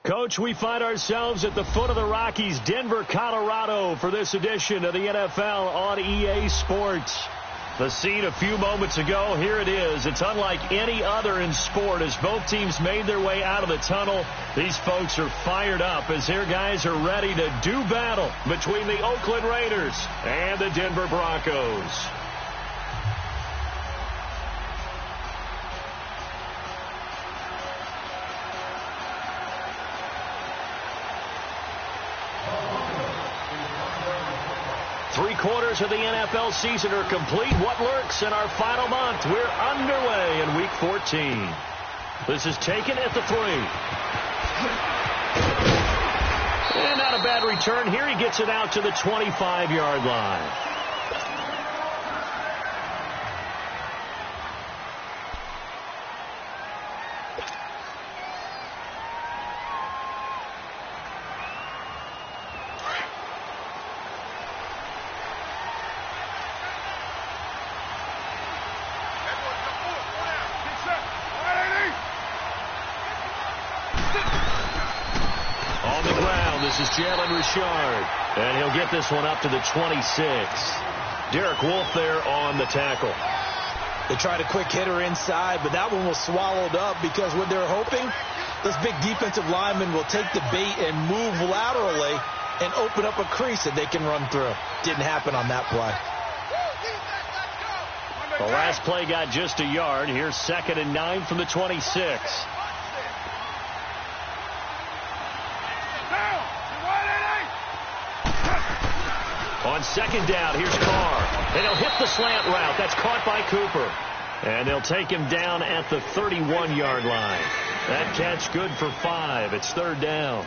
Coach, we find ourselves at the foot of the Rockies, Denver, Colorado, for this edition of the NFL on EA Sports. The scene a few moments ago, here it is. It's unlike any other in sport as both teams made their way out of the tunnel. These folks are fired up as their guys are ready to do battle between the Oakland Raiders and the Denver Broncos. Three-quarters of the NFL season are complete. What lurks in our final month? We're underway in Week 14. This is taken at the 3. And not a bad return here. He gets it out to the 25-yard line. And he'll get this one up to the 26. Derek Wolfe there on the tackle. They tried a quick hitter inside, but that one was swallowed up because what they're hoping, this big defensive lineman will take the bait and move laterally and open up a crease that they can run through. Didn't happen on that play. The last play got just a yard. Here's 2nd and 9 from the 26. On 2nd down, here's Carr. And he'll hit the slant route. That's caught by Cooper. And they'll take him down at the 31-yard line. That catch good for 5. It's 3rd down.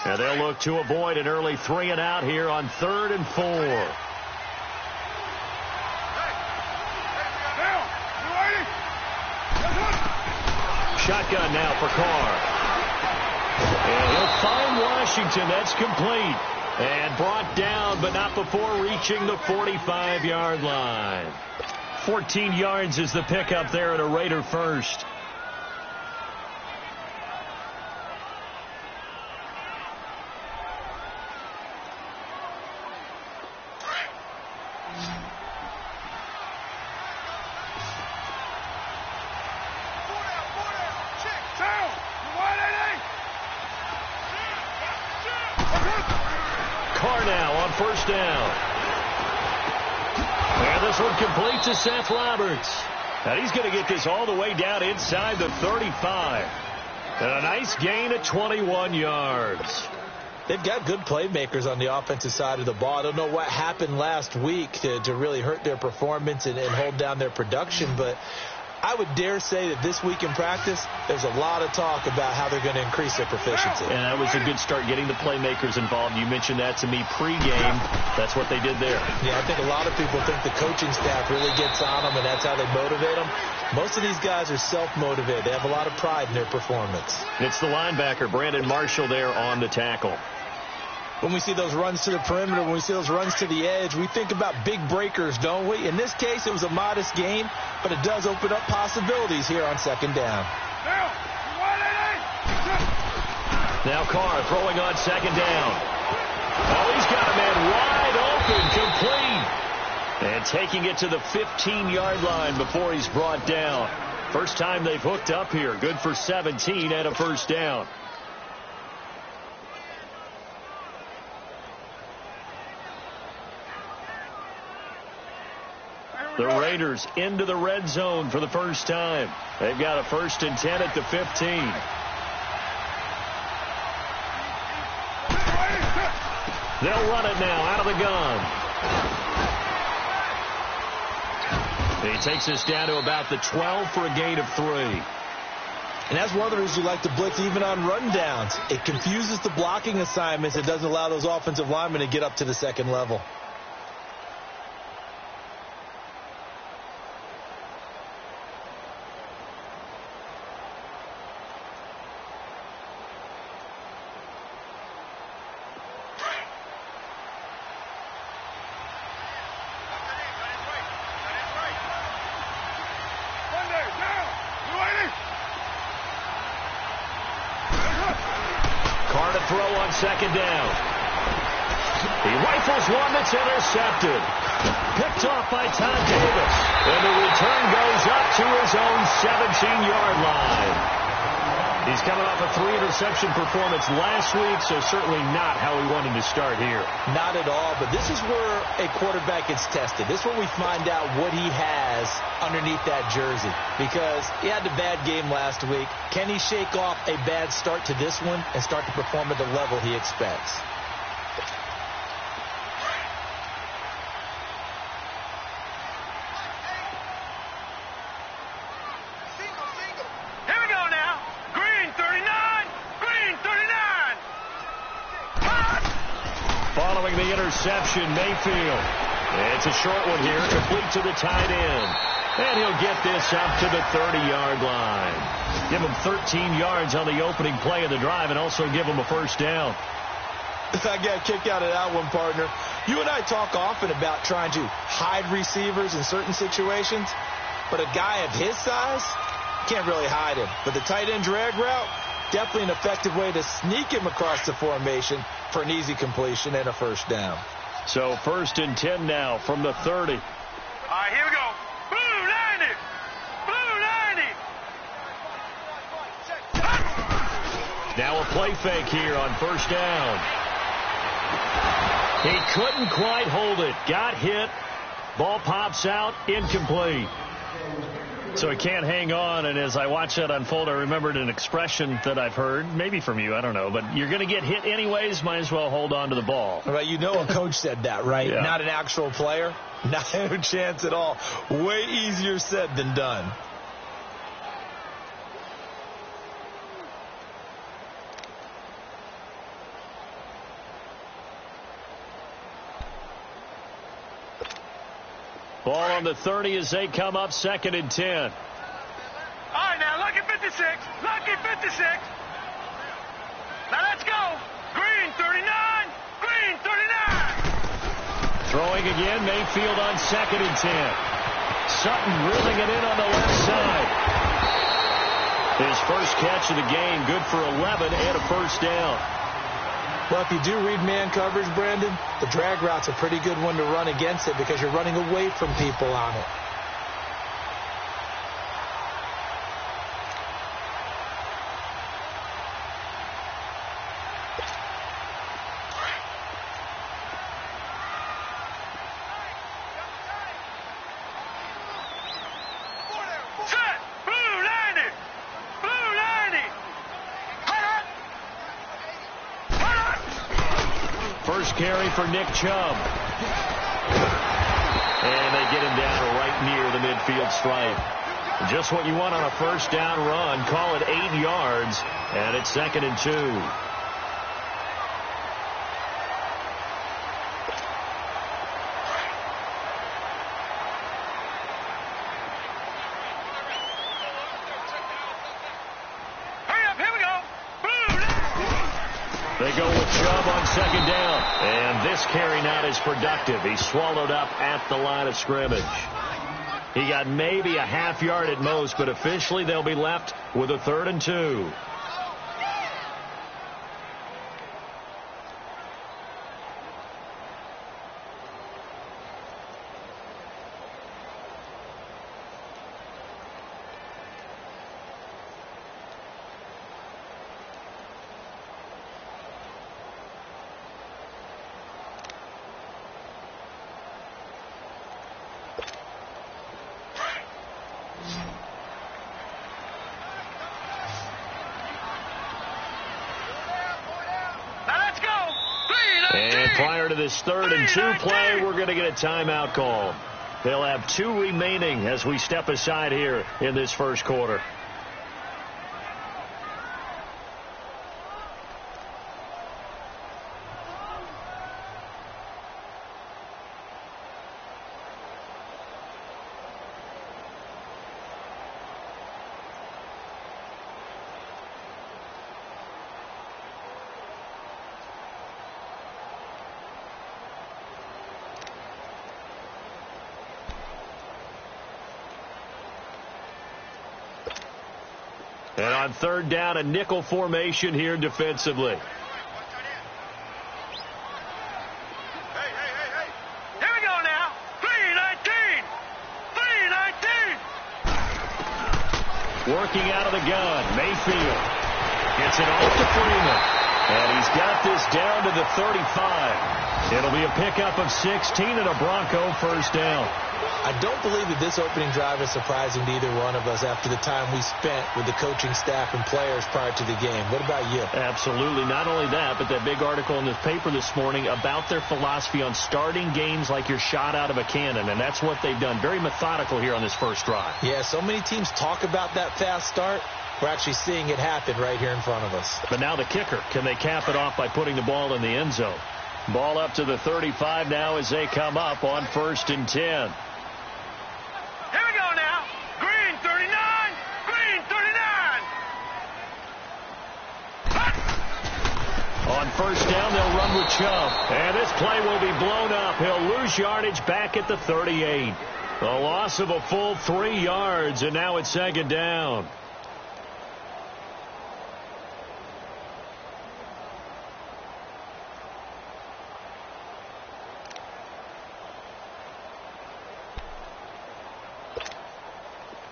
And they'll look to avoid an early 3-and-out here on 3rd and 4. Shotgun now for Carr. And he'll find Washington. That's complete. And brought down, but not before reaching the 45-yard line. 14 yards is the pickup there at a Raider first. First down. And this one complete to Seth Roberts. And he's going to get this all the way down inside the 35. And a nice gain of 21 yards. They've got good playmakers on the offensive side of the ball. I don't know what happened last week to really hurt their performance and hold down their production, but I would dare say that this week in practice, there's a lot of talk about how they're going to increase their proficiency. And that was a good start, getting the playmakers involved. You mentioned that to me pregame. That's what they did there. Yeah, I think a lot of people think the coaching staff really gets on them, and that's how they motivate them. Most of these guys are self-motivated. They have a lot of pride in their performance. It's the linebacker, Brandon Marshall, there on the tackle. When we see those runs to the perimeter, when we see those runs to the edge, we think about big breakers, don't we? In this case, it was a modest gain, but it does open up possibilities here on 2nd down. Now Carr throwing on 2nd down. Oh, he's got a man wide open, complete. And taking it to the 15-yard line before he's brought down. First time they've hooked up here. Good for 17 and a first down. The Raiders into the red zone for the first time. They've got a 1st and 10 at the 15. They'll run it now out of the gun. He takes us down to about the 12 for a gain of 3. And that's one of the reasons you like to blitz even on rundowns. It confuses the blocking assignments. It doesn't allow those offensive linemen to get up to the 2nd level. to throw on second down. He rifles one that's intercepted. Picked off by Todd Davis. And the return goes up to his own 17-yard line. He's coming off a 3-interception performance last week, so certainly not how he wanted to start here. Not at all, but this is where a quarterback gets tested. This is where we find out what he has underneath that jersey, because he had a bad game last week. Can he shake off a bad start to this one and start to perform at the level he expects? Following the interception, Mayfield. It's a short one here, complete to the tight end. And he'll get this up to the 30-yard line. Give him 13 yards on the opening play of the drive and also give him a first down. I got a kick out of that one, partner. You and I talk often about trying to hide receivers in certain situations, but a guy of his size can't really hide him. But the tight end drag route, definitely an effective way to sneak him across the formation for an easy completion and a first down. So 1st and 10 now from the 30. All right, here we go. Blue 90. Blue 90. Now a play fake here on first down. He couldn't quite hold it. Got hit. Ball pops out. Incomplete. So he can't hang on, and as I watch that unfold, I remembered an expression that I've heard, maybe from you, I don't know, but you're going to get hit anyways, might as well hold on to the ball. Right, you know a coach said that, right? Yeah. Not an actual player. Not a chance at all. Way easier said than done. Ball on the 30 as they come up 2nd and 10. All right, now, lucky 56. Lucky 56. Now, let's go. Green 39. Green 39. Throwing again, Mayfield on 2nd and 10. Sutton reeling it in on the left side. His first catch of the game, good for 11 and a first down. Well, if you do read man coverage, Brandon, the drag route's a pretty good one to run against it because you're running away from people on it. Set. Blue 90. Blue 90. First carry for Nick Chubb. And they get him down right near the midfield stripe. Just what you want on a first down run. Call it 8 yards. And it's 2nd and 2. They go with Chubb on 2nd down. And this carry not as productive. He's swallowed up at the line of scrimmage. He got maybe a half yard at most, but officially they'll be left with a 3rd and 2. And prior to this 3rd and 2 play, we're going to get a timeout call. They'll have 2 remaining as we step aside here in this first quarter. And on 3rd down, a nickel formation here defensively. Working out of the gun. Mayfield gets it off to Freeman. And he's got this down to the 35. It'll be a pickup of 16 and a Bronco first down. I don't believe that this opening drive is surprising to either one of us after the time we spent with the coaching staff and players prior to the game. What about you? Absolutely. Not only that, but that big article in the paper this morning about their philosophy on starting games like you're shot out of a cannon, and that's what they've done. Very methodical here on this first drive. Yeah, so many teams talk about that fast start. We're actually seeing it happen right here in front of us. But now the kicker. Can they cap it off by putting the ball in the end zone? Ball up to the 35 now as they come up on 1st and 10. Here we go now. Green 39. Green 39. On 1st down, they'll run with Chubb. And this play will be blown up. He'll lose yardage back at the 38. A loss of a full 3 yards, and now it's 2nd down.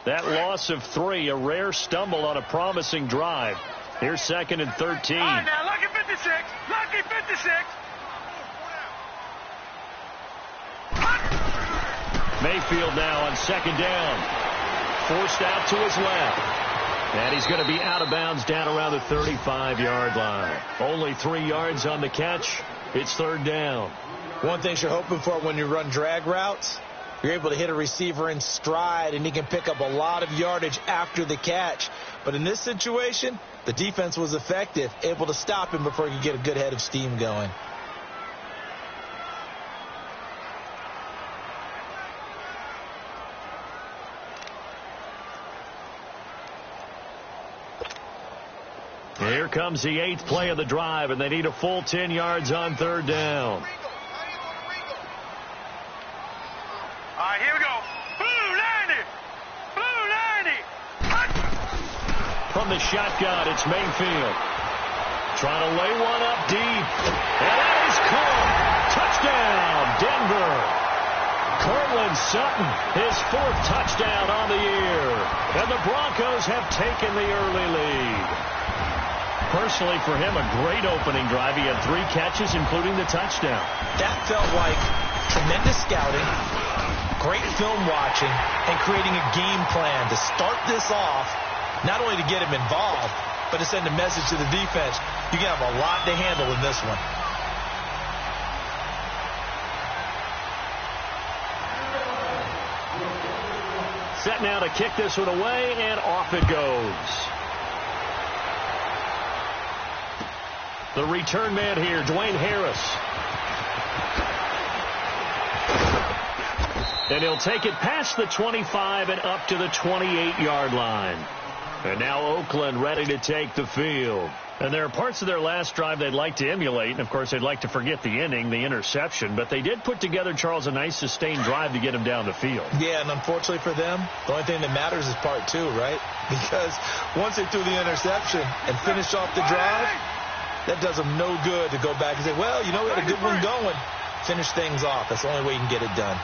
That loss of 3, a rare stumble on a promising drive. Here's 2nd and 13. All right, now, lucky 56. Lucky 56. Mayfield now on 2nd down. Forced out to his left. And he's going to be out of bounds down around the 35-yard line. Only 3 yards on the catch. It's 3rd down. One thing you're hoping for when you run drag routes, you're able to hit a receiver in stride, and he can pick up a lot of yardage after the catch. But in this situation, the defense was effective, able to stop him before he could get a good head of steam going. Here comes the 8th play of the drive, and they need a full 10 yards on 3rd down. All right, here we go. Blue 90. Blue 90. From the shotgun, it's Mayfield. Trying to lay one up deep. And that is caught. Touchdown, Denver. Cortland Sutton, his 4th touchdown on the year. And the Broncos have taken the early lead. Personally, for him, a great opening drive. He had 3 catches, including the touchdown. That felt like tremendous scouting, great film watching, and creating a game plan to start this off, not only to get him involved, but to send a message to the defense. You can have a lot to handle in this one. Set now to kick this one away, and off it goes. The return man here, Dwayne Harris. And he'll take it past the 25 and up to the 28-yard line. And now Oakland ready to take the field. And there are parts of their last drive they'd like to emulate. And, of course, they'd like to forget the inning, the interception. But they did put together, Charles, a nice sustained drive to get him down the field. Yeah, and unfortunately for them, the only thing that matters is part 2, right? Because once they threw the interception and finished off the drive, that does them no good to go back and say, well, you know, we had a good one going. Finish things off. That's the only way you can get it done.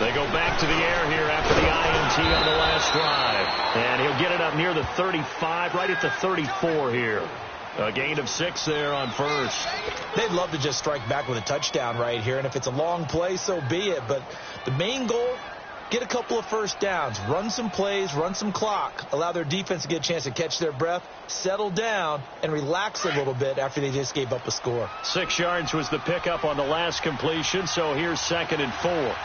They go back to the air here after the INT on the last drive. And he'll get it up near the 35, right at the 34 here. A gain of 6 there on 1st. They'd love to just strike back with a touchdown right here. And if it's a long play, so be it. But the main goal, get a couple of first downs, run some plays, run some clock, allow their defense to get a chance to catch their breath, settle down, and relax a little bit after they just gave up a score. 6 yards was the pickup on the last completion, so here's 2nd and 4.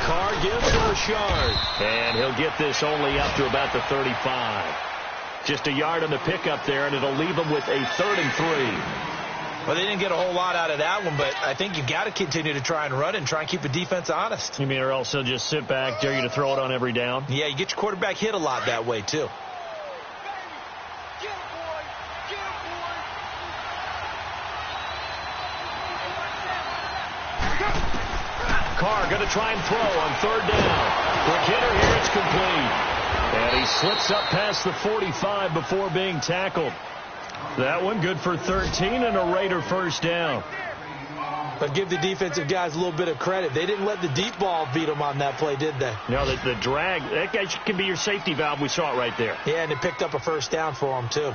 Carr gives to Richard, and he'll get this only up to about the 35. Just a yard on the pickup there, and it'll leave them with a 3rd and 3. Well, they didn't get a whole lot out of that one, but I think you got to continue to try and run and try and keep the defense honest. You mean, or else they'll just sit back, dare you to throw it on every down? Yeah, you get your quarterback hit a lot that way, too. Carr going to try and throw on 3rd down. Quick hitter here, it's complete. And he slips up past the 45 before being tackled. That one good for 13 and a Raider first down. But give the defensive guys a little bit of credit. They didn't let the deep ball beat them on that play, did they? No, the drag, that guy can be your safety valve. We saw it right there. Yeah, and it picked up a first down for them, too.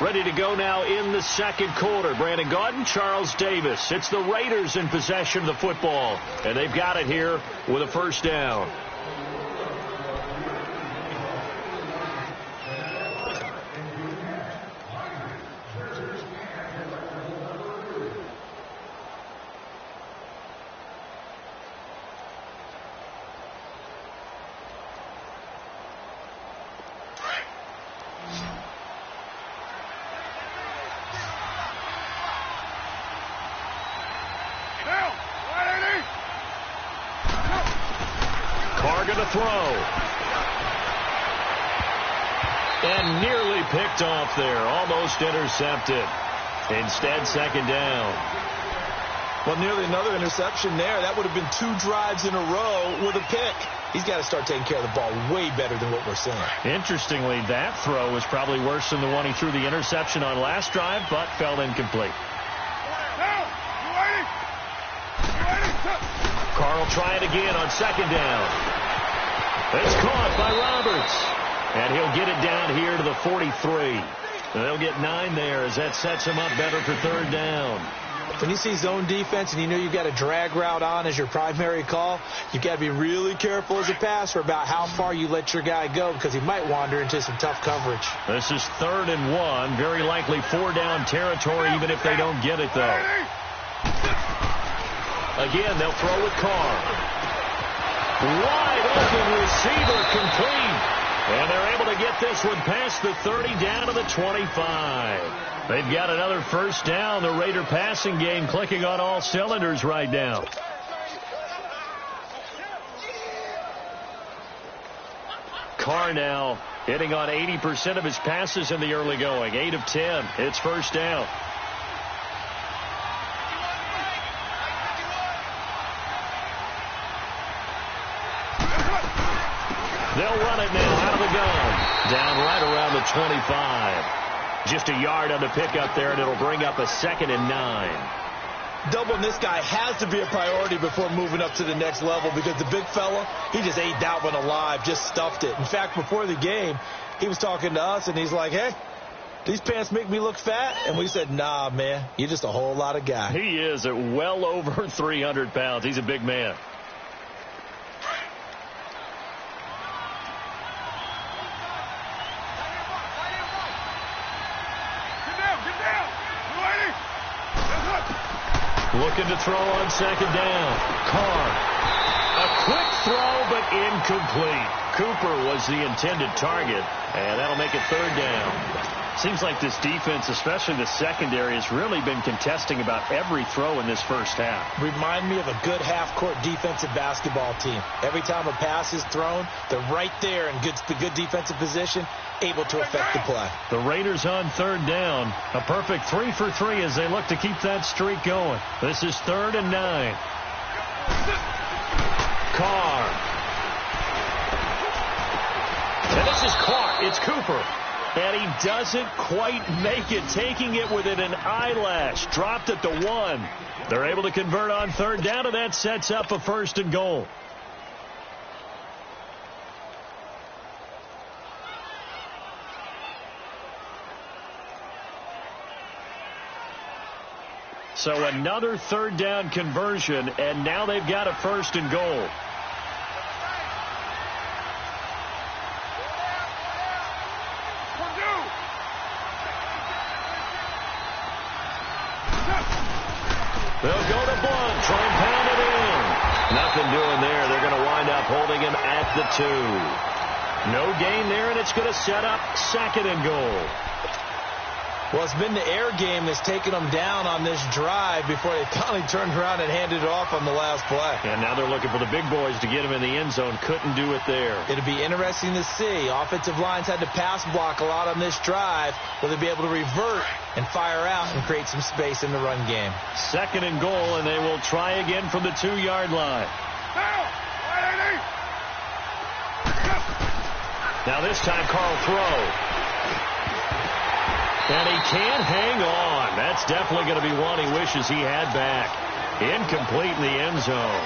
Ready to go now in the second quarter. Brandon Gaudin, Charles Davis. It's the Raiders in possession of the football. And they've got it here with a first down. To throw. And nearly picked off there. Almost intercepted. Instead, second down. Well, nearly another interception there. That would have been 2 drives in a row with a pick. He's got to start taking care of the ball way better than what we're seeing. Interestingly, that throw was probably worse than the one he threw the interception on last drive, but fell incomplete. Carl try it again on second down. It's caught by Roberts. And he'll get it down here to the 43. And they'll get 9 there as that sets him up better for third down. When you see zone defense and you know you've got a drag route on as your primary call, you've got to be really careful as a passer about how far you let your guy go because he might wander into some tough coverage. This is 3rd and 1. Very likely 4-down territory even if they don't get it, though. Again, they'll throw with Carr. Wide open receiver complete. And they're able to get this one past the 30 down to the 25. They've got another first down. The Raider passing game clicking on all cylinders right now. Carr now hitting on 80% of his passes in the early going. 8 of 10. It's first down. They'll run it now out of the gun. Down right around the 25. Just a yard on the pickup there, and it'll bring up a 2nd and 9. Doubling this guy has to be a priority before moving up to the next level because the big fella, he just ate that one alive, just stuffed it. In fact, before the game, he was talking to us, and he's like, hey, these pants make me look fat? And we said, nah, man, you're just a whole lot of guy. He is at well over 300 pounds. He's a big man. Looking to throw on second down. Carr. A quick throw, but incomplete. Cooper was the intended target, and that'll make it third down. Seems like this defense, especially the secondary, has really been contesting about every throw in this first half. Remind me of a good half-court defensive basketball team. Every time a pass is thrown, they're right there in good defensive position, able to affect the play. The Raiders on third down. A perfect 3 for 3 as they look to keep that streak going. This is 3rd and 9. Carr. And this is Clark. It's Cooper. And he doesn't quite make it, taking it within an eyelash. Dropped at the 1. They're able to convert on third down, and that sets up a 1st and goal. So another third down conversion, and now they've got a 1st and goal. They'll go to Blunt, try and pound it in. Nothing doing there. They're going to wind up holding him at the 2. No gain there, and it's going to set up 2nd and goal. Well, it's been the air game that's taken them down on this drive before they finally turned around and handed it off on the last play. And now they're looking for the big boys to get him in the end zone. Couldn't do it there. It'll be interesting to see. Offensive lines had to pass block a lot on this drive. Will they be able to revert and fire out and create some space in the run game? 2nd and goal, and they will try again from the 2-yard line. Now this time Carl throw. And he can't hang on. That's definitely going to be one he wishes he had back. Incomplete in the end zone.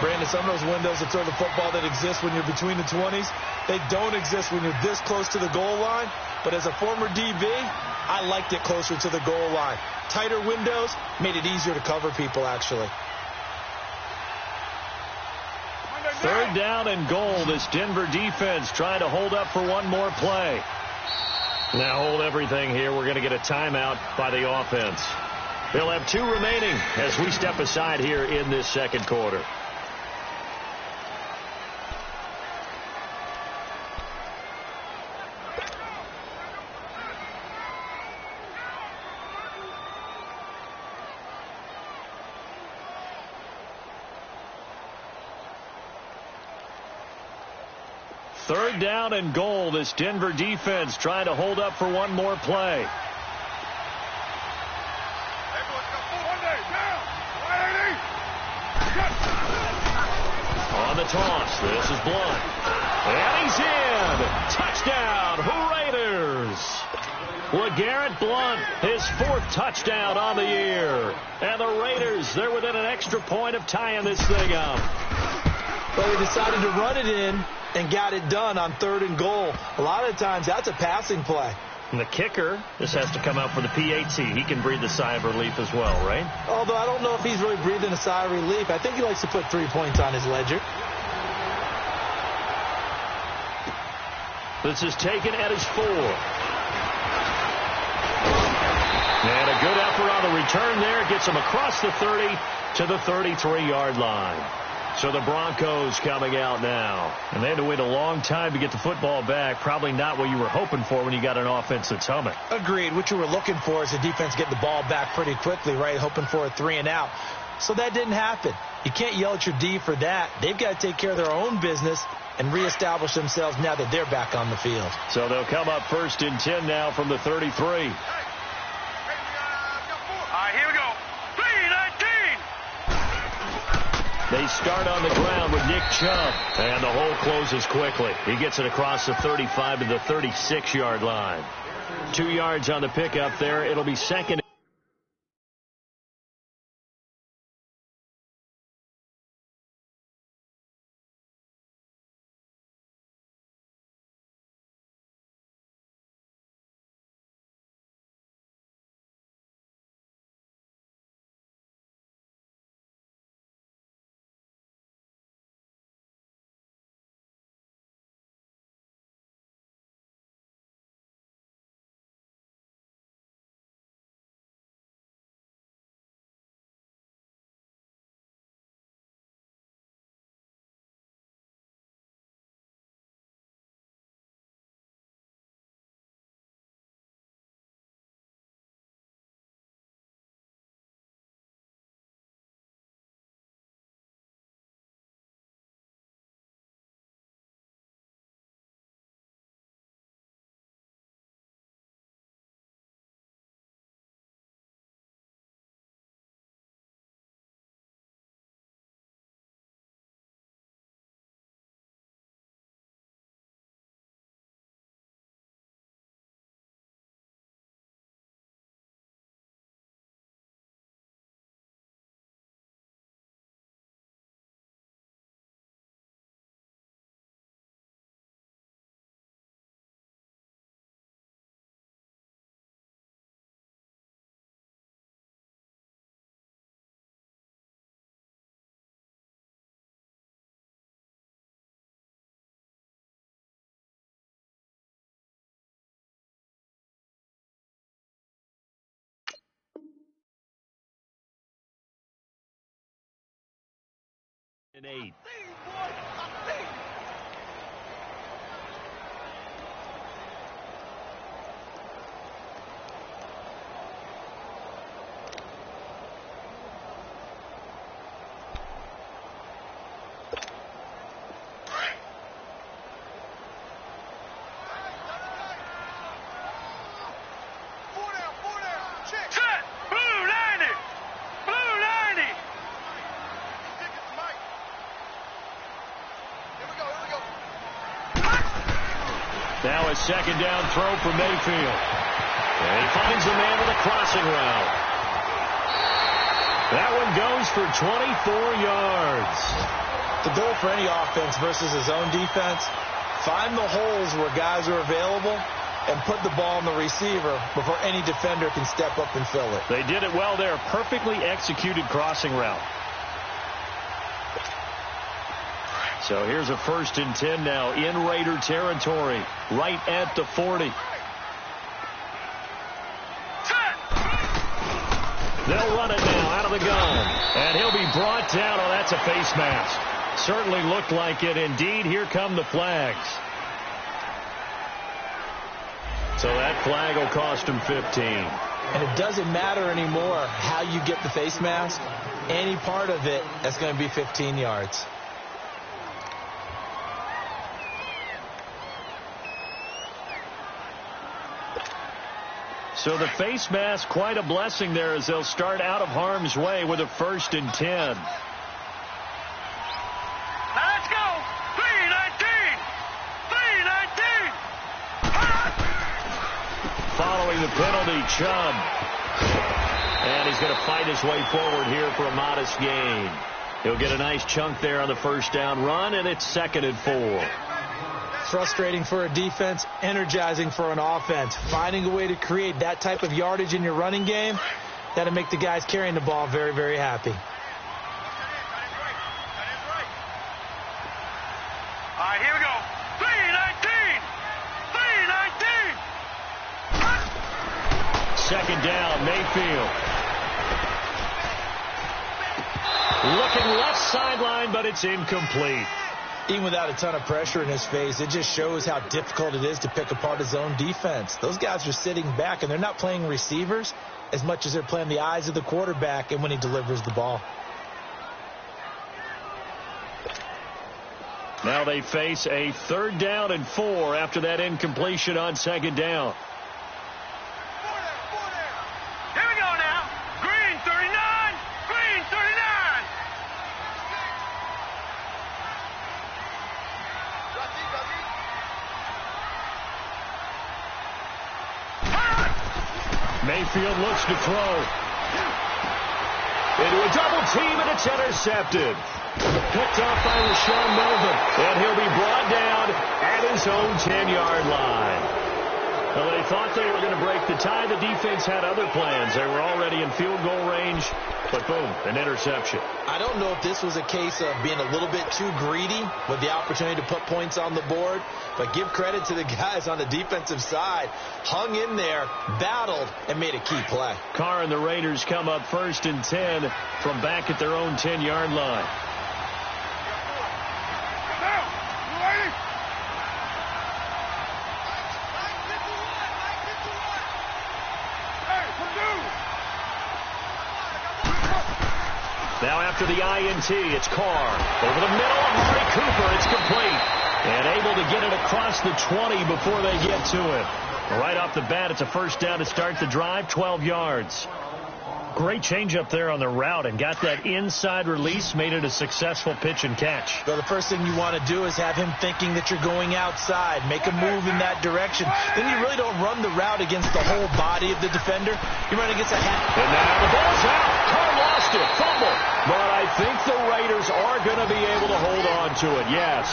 Brandon, some of those windows to throw the football that exist when you're between the 20s, they don't exist when you're this close to the goal line. But as a former DB, I liked it closer to the goal line. Tighter windows made it easier to cover people, actually. 3rd down and goal. This Denver defense trying to hold up for one more play. Now hold everything here. We're going to get a timeout by the offense. They'll have 2 remaining as we step aside here in this 2nd quarter. Third down and goal. This Denver defense trying to hold up for one more play. On the toss, this is Blunt. And he's in. Touchdown, Raiders. LeGarrette Blunt, his 4th touchdown on the year. And the Raiders, they're within an extra point of tying this thing up. Well, they decided to run it in and got it done on 3rd and goal. A lot of times, that's a passing play. And the kicker, this has to come out for the PAT. He can breathe a sigh of relief as well, right? Although I don't know if he's really breathing a sigh of relief. I think he likes to put 3 points on his ledger. This is taken at his 4. And a good effort on the return there. Gets him across the 30 to the 33-yard line. So the Broncos coming out now. And they had to wait a long time to get the football back. Probably not what you were hoping for when you got an offense that's humming. Agreed. What you were looking for is the defense getting the ball back pretty quickly, right? Hoping for a 3 and out. So that didn't happen. You can't yell at your D for that. They've got to take care of their own business and reestablish themselves now that they're back on the field. So they'll come up 1st and 10 now from the 33. All right, here we go. 3-19. They start on the ground with Nick Chubb. And the hole closes quickly. He gets it across the 35 to the 36-yard line. 2 yards on the pickup there. It'll be 2nd. And 8. a second down throw for Mayfield. And he finds the man with a crossing route. That one goes for 24 yards. The goal for any offense versus his own defense, find the holes where guys are available and put the ball on the receiver before any defender can step up and fill it. They did it well there. Perfectly executed crossing route. So here's a 1st and 10 now in Raider territory, right at the 40. They'll run it now out of the gun. And he'll be brought down. Oh, that's a face mask. Certainly looked like it. Indeed, here come the flags. So that flag will cost him 15. And it doesn't matter anymore how you get the face mask. Any part of it, that's going to be 15 yards. So the face mask, quite a blessing there as they'll start out of harm's way with a 1st and 10. Now let's go. 3-19. 3-19. Following the penalty, Chubb. And he's going to fight his way forward here for a modest gain. He'll get a nice chunk there on the 1st down run, and it's 2nd and 4. Frustrating for a defense, energizing for an offense. Finding a way to create that type of yardage in your running game, that'll make the guys carrying the ball very, very happy. All right, here we go. 3-19. 3-19. 2nd down, Mayfield. Looking left sideline, but it's incomplete. Even without a ton of pressure in his face, it just shows how difficult it is to pick apart his own defense. Those guys are sitting back, and they're not playing receivers as much as they're playing the eyes of the quarterback and when he delivers the ball. Now they face a 3rd down and 4 after that incompletion on 2nd down. Here we go now. Green 39. Green 39. Mayfield looks to throw. Into a double team, and it's intercepted. Picked off by Rashawn Melvin. And he'll be brought down at his own 10-yard line. Well, they thought they were going to break the tie. The defense had other plans. They were already in field goal range. But boom, an interception. I don't know if this was a case of being a little bit too greedy with the opportunity to put points on the board, but give credit to the guys on the defensive side. Hung in there, battled, and made a key play. Carr and the Raiders come up 1st and 10 from back at their own 10-yard line. Now after the INT, it's Carr. Over the middle of Murray Cooper. It's complete. And able to get it across the 20 before they get to it. Right off the bat, it's a 1st down to start the drive, 12 yards. Great change up there on the route and got that inside release, made it a successful pitch and catch. So the first thing you want to do is have him thinking that you're going outside, make a move in that direction. Then you really don't run the route against the whole body of the defender. You run against a hat. And now the ball's out. Carr lost it. Fumble. But I think the Raiders are going to be able to hold on to it. Yes.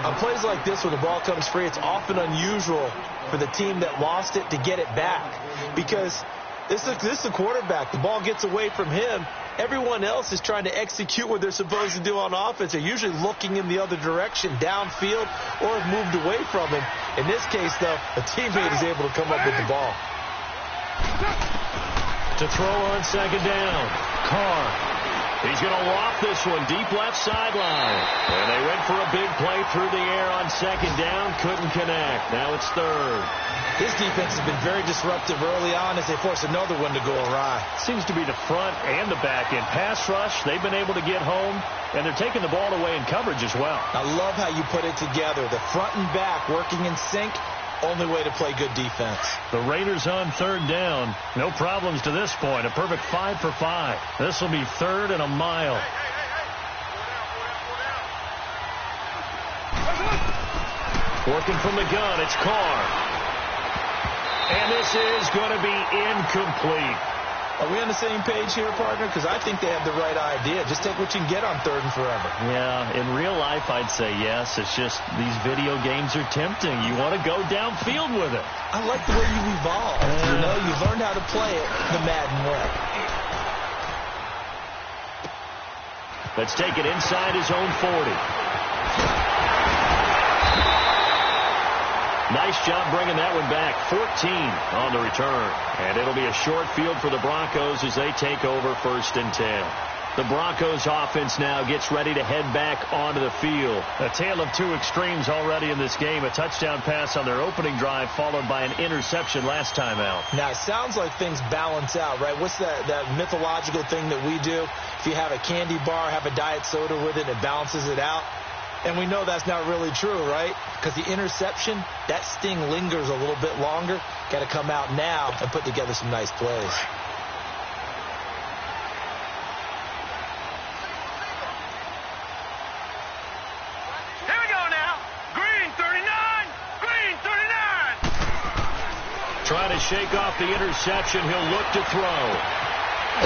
On plays like this, when the ball comes free, it's often unusual for the team that lost it to get it back. Because this is the quarterback. The ball gets away from him. Everyone else is trying to execute what they're supposed to do on offense. They're usually looking in the other direction, downfield, or have moved away from him. In this case, though, a teammate is able to come up with the ball. To throw on 2nd down. Carr. He's going to loft this one deep left sideline. And they went for a big play through the air on 2nd down. Couldn't connect. Now it's 3rd. This defense has been very disruptive early on as they force another one to go awry. Seems to be the front and the back end. Pass rush, they've been able to get home. And they're taking the ball away in coverage as well. I love how you put it together. The front and back working in sync. Only way to play good defense. The Raiders on 3rd down. No problems to this point. A perfect 5 for 5. This will be 3rd and a mile. Working from the gun, it's Carr. And this is going to be incomplete. Are we on the same page here, partner? Because I think they have the right idea. Just take what you can get on 3rd and forever. Yeah, in real life, I'd say yes. It's just these video games are tempting. You want to go downfield with it. I like the way you evolve. You know, you learned how to play it the Madden way. Let's take it inside his own 40. Nice job bringing that one back. 14 on the return. And it'll be a short field for the Broncos as they take over 1st and 10. The Broncos offense now gets ready to head back onto the field. A tale of two extremes already in this game. A touchdown pass on their opening drive followed by an interception last time out. Now, it sounds like things balance out, right? What's that mythological thing that we do? If you have a candy bar, have a diet soda with it, and it balances it out. And we know that's not really true, right? Because the interception, that sting lingers a little bit longer. Got to come out now and put together some nice plays. Here we go now. Green 39. Green 39. Trying to shake off the interception. He'll look to throw.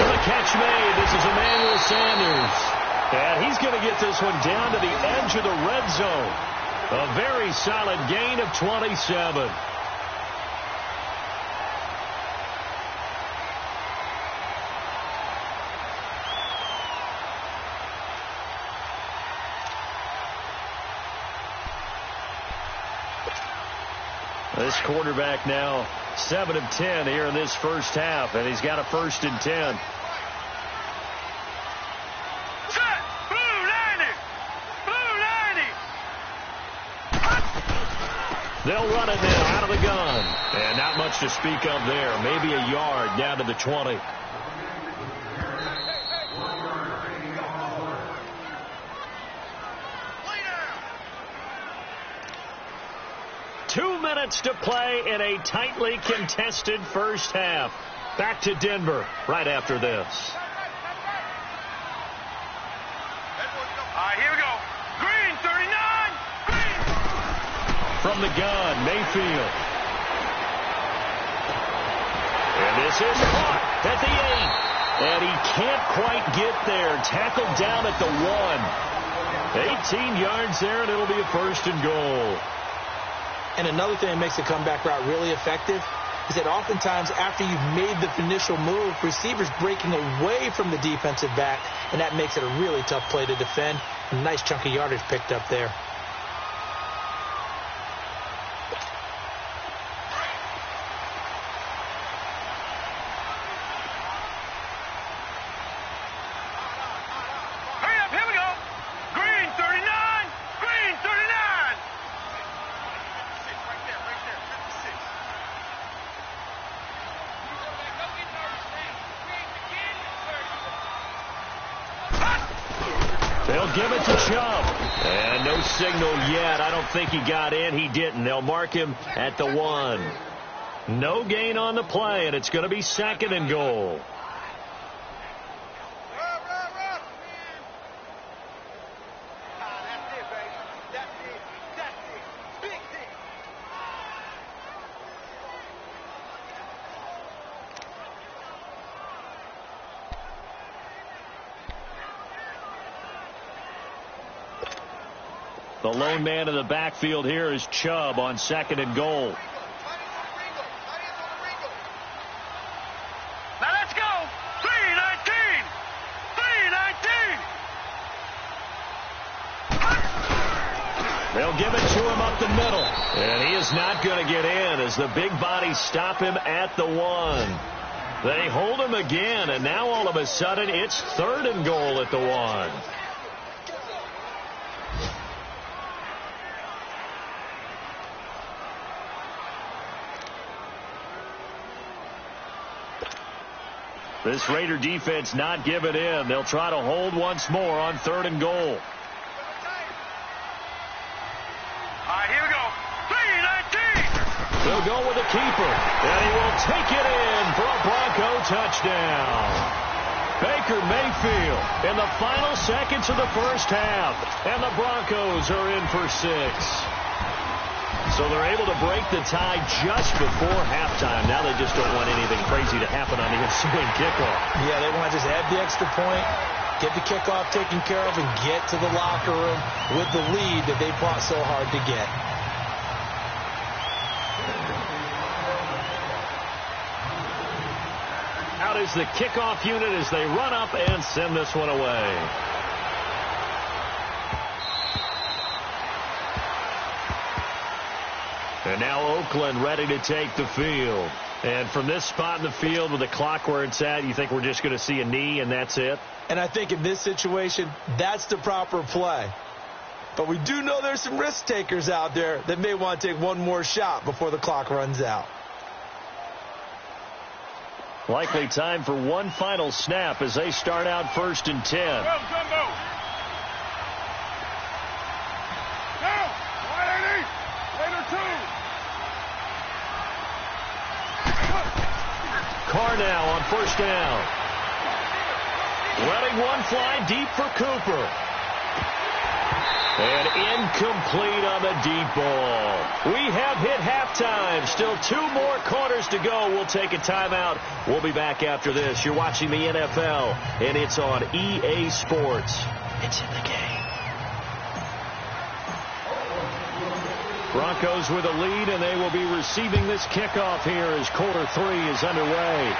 The catch made. This is Emmanuel Sanders. And he's going to get this one down to the edge of the red zone. A very solid gain of 27. This quarterback now 7 of 10 here in this first half, and he's got a 1st and 10. They'll run it now out of the gun. And not much to speak of there. Maybe a yard down to the 20. Two minutes to play in a tightly contested first half. Back to Denver right after this. All right, here we go. Green 39. From the gun, Mayfield. And this is caught at the 8. And he can't quite get there. Tackled down at the 1. 18 yards there, and it'll be a 1st and goal. And another thing that makes the comeback route really effective is that oftentimes after you've made the initial move, receivers breaking away from the defensive back, and that makes it a really tough play to defend. A nice chunk of yardage picked up there. They'll give it to Chubb. And no signal yet. I don't think he got in. He didn't. They'll mark him at the 1. No gain on the play, and it's going to be 2nd and goal. The lone man in the backfield here is Chubb on 2nd and goal. Now let's go. 319. 319. They'll give it to him up the middle. And he is not going to get in as the big bodies stop him at the 1. They hold him again, and now all of a sudden it's 3rd and goal at the 1. This Raider defense not giving in. They'll try to hold once more on 3rd and goal. All right, here we go. 319. They'll go with the keeper, and he will take it in for a Bronco touchdown. Baker Mayfield in the final seconds of the first half, and the Broncos are in for 6. So they're able to break the tie just before halftime. Now they just don't want anything crazy to happen on the ensuing kickoff. Yeah, they want to just add the extra point, get the kickoff taken care of, and get to the locker room with the lead that they fought so hard to get. Out is the kickoff unit as they run up and send this one away. And now Oakland ready to take the field. And from this spot in the field with the clock where it's at, you think we're just going to see a knee and that's it? And I think in this situation, that's the proper play. But we do know there's some risk takers out there that may want to take one more shot before the clock runs out. Likely time for one final snap as they start out 1st and 10. Well, Jumbo. Now, 180. Later, 2. Carr now on 1st down. Letting one fly deep for Cooper. And incomplete on the deep ball. We have hit halftime. Still 2 more quarters to go. We'll take a timeout. We'll be back after this. You're watching the NFL, and it's on EA Sports. It's in the game. Broncos with a lead, and they will be receiving this kickoff here as quarter 3 is underway.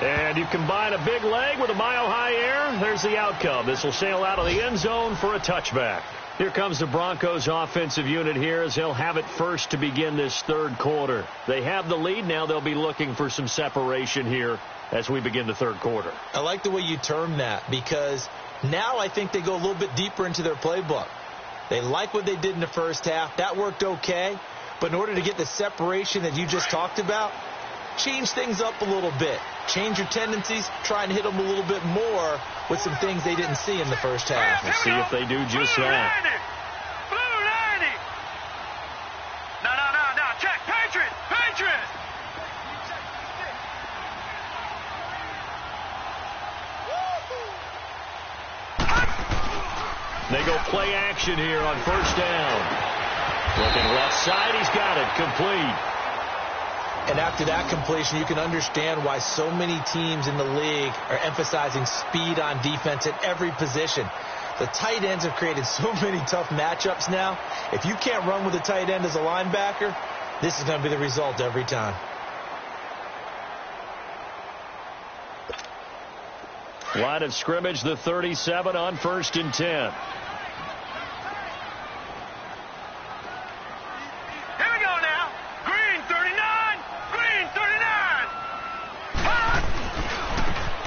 And you combine a big leg with a mile-high air, there's the outcome. This will sail out of the end zone for a touchback. Here comes the Broncos offensive unit here as they'll have it first to begin this 3rd quarter. They have the lead. Now they'll be looking for some separation here as we begin the 3rd quarter. I like the way you term that because now I think they go a little bit deeper into their playbook. They like what they did in the first half. That worked okay. But in order to get the separation that you just talked about, change things up a little bit. Change your tendencies. Try and hit them a little bit more with some things they didn't see in the first half. We'll see if they do just that. Blue 90. No. Check. Patriot. They go play action here on 1st down. Looking left side. He's got it. Complete. And after that completion, you can understand why so many teams in the league are emphasizing speed on defense at every position. The tight ends have created so many tough matchups now. If you can't run with a tight end as a linebacker, this is going to be the result every time. Line of scrimmage, the 37 on 1st and 10.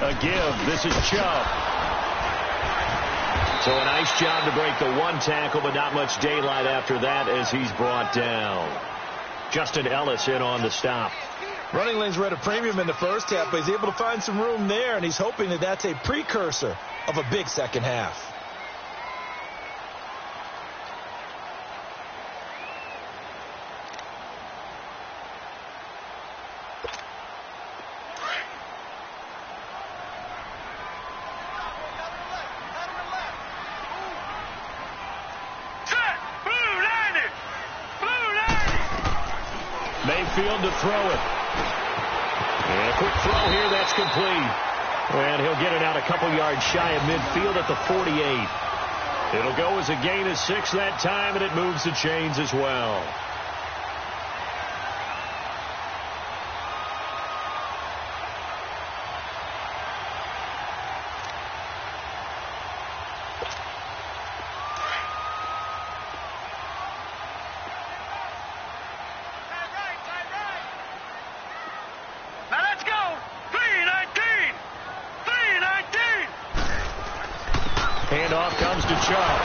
A give. This is Chubb. So a nice job to break the 1 tackle, but not much daylight after that as he's brought down. Justin Ellis in on the stop. Running lanes were at a premium in the first half, but he's able to find some room there, and he's hoping that that's a precursor of a big second half. Mayfield to throw it. And a quick throw here, that's complete. And he'll get it out a couple yards shy of midfield at the 48. It'll go as a gain of 6 that time, and it moves the chains as well. Handoff comes to Chubb.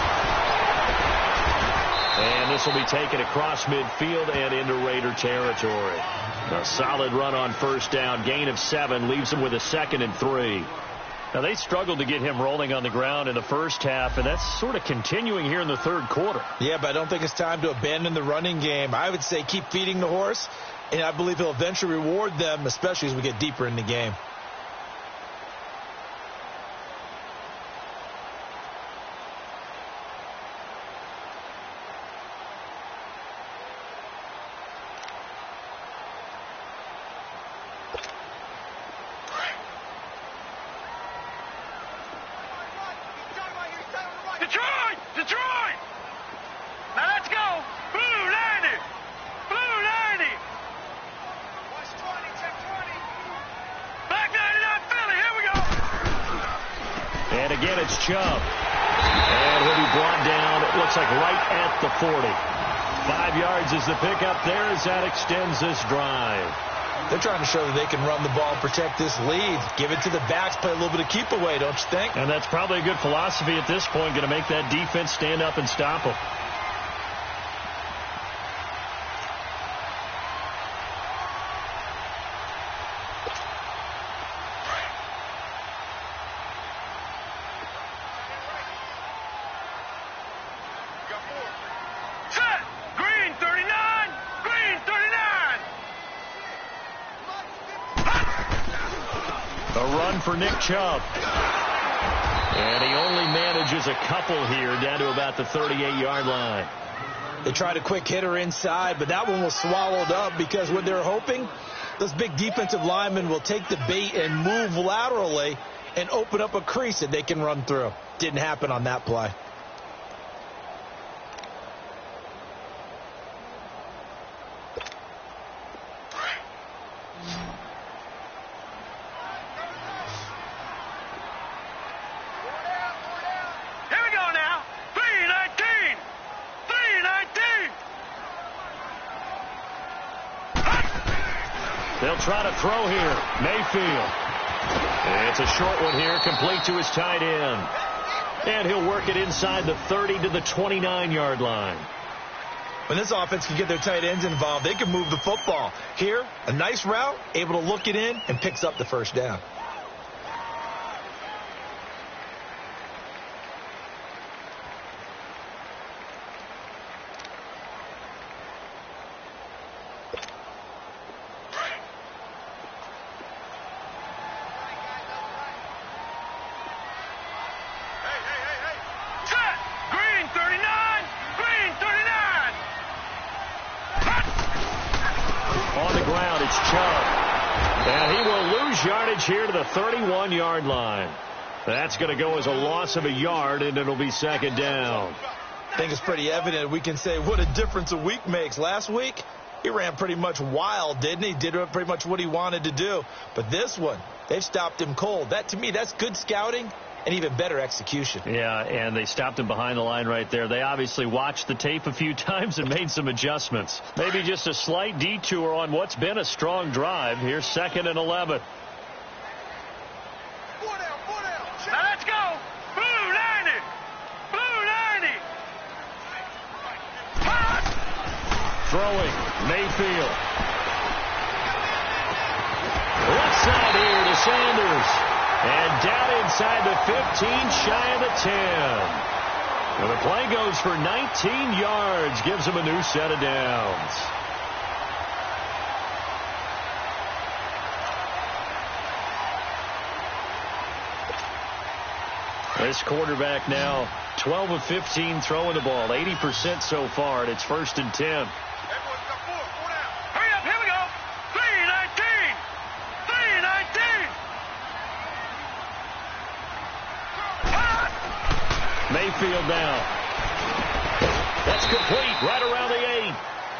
And this will be taken across midfield and into Raider territory. A solid run on 1st down. Gain of 7 leaves him with a 2nd and 3. Now, they struggled to get him rolling on the ground in the first half, and that's sort of continuing here in the 3rd quarter. Yeah, but I don't think it's time to abandon the running game. I would say keep feeding the horse, and I believe he'll eventually reward them, especially as we get deeper in the game. And again, it's Chubb. And he'll be brought down, it looks like right at the 40. 5 yards is the pickup there as that extends this drive. They're trying to show that they can run the ball and protect this lead. Give it to the backs, play a little bit of keep away, don't you think? And that's probably a good philosophy at this point, going to make that defense stand up and stop them. For Nick Chubb. And he only manages a couple here down to about the 38-yard line. They tried a quick hitter inside, but that one was swallowed up because what they're hoping, those big defensive linemen will take the bait and move laterally and open up a crease that they can run through. Didn't happen on that play. They'll try to throw here. Mayfield. It's a short one here, complete to his tight end. And he'll work it inside the 30 to the 29-yard line. When this offense can get their tight ends involved, they can move the football. Here, a nice route, able to look it in, and picks up the first down. Here to the 31-yard line. That's going to go as a loss of a yard, and it'll be second down. I think it's pretty evident. We can say what a difference a week makes. Last week, he ran pretty much wild, didn't he? Did pretty much what he wanted to do. But this one, they've stopped him cold. That, to me, that's good scouting and even better execution. Yeah, and they stopped him behind the line right there. They obviously watched the tape a few times and made some adjustments. Maybe just a slight detour on what's been a strong drive. Here's 2nd and 11. Let's go! Blue 90! Blue 90! Throwing, Mayfield. Left side here to Sanders. And down inside the 15, shy of the 10. And the play goes for 19 yards, gives him a new set of downs. This quarterback now 12 of 15 throwing the ball, 80% so far, and it's 1st and 10. Hurry up, here we go. 3-19. 3-19. Mayfield now. That's complete right around the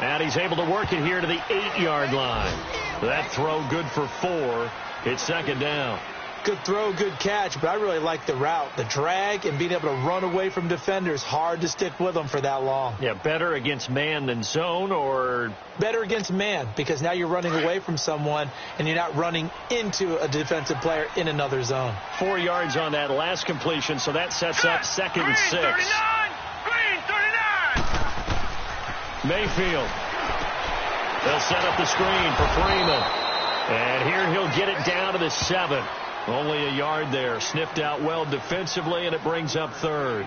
8. And he's able to work it here to the 8-yard line. That throw good for 4. It's 2nd down. Good throw, good catch, but I really like the route. The drag and being able to run away from defenders. Hard to stick with them for that long. Yeah, better against man than zone, or? Better against man, because now you're running away from someone and you're not running into a defensive player in another zone. 4 yards on that last completion, so that sets up 2nd and 6. Green 39! Green 39! Mayfield. They'll set up the screen for Freeman. And here he'll get it down to the 7. Only a yard there. Sniffed out well defensively, and it brings up 3rd.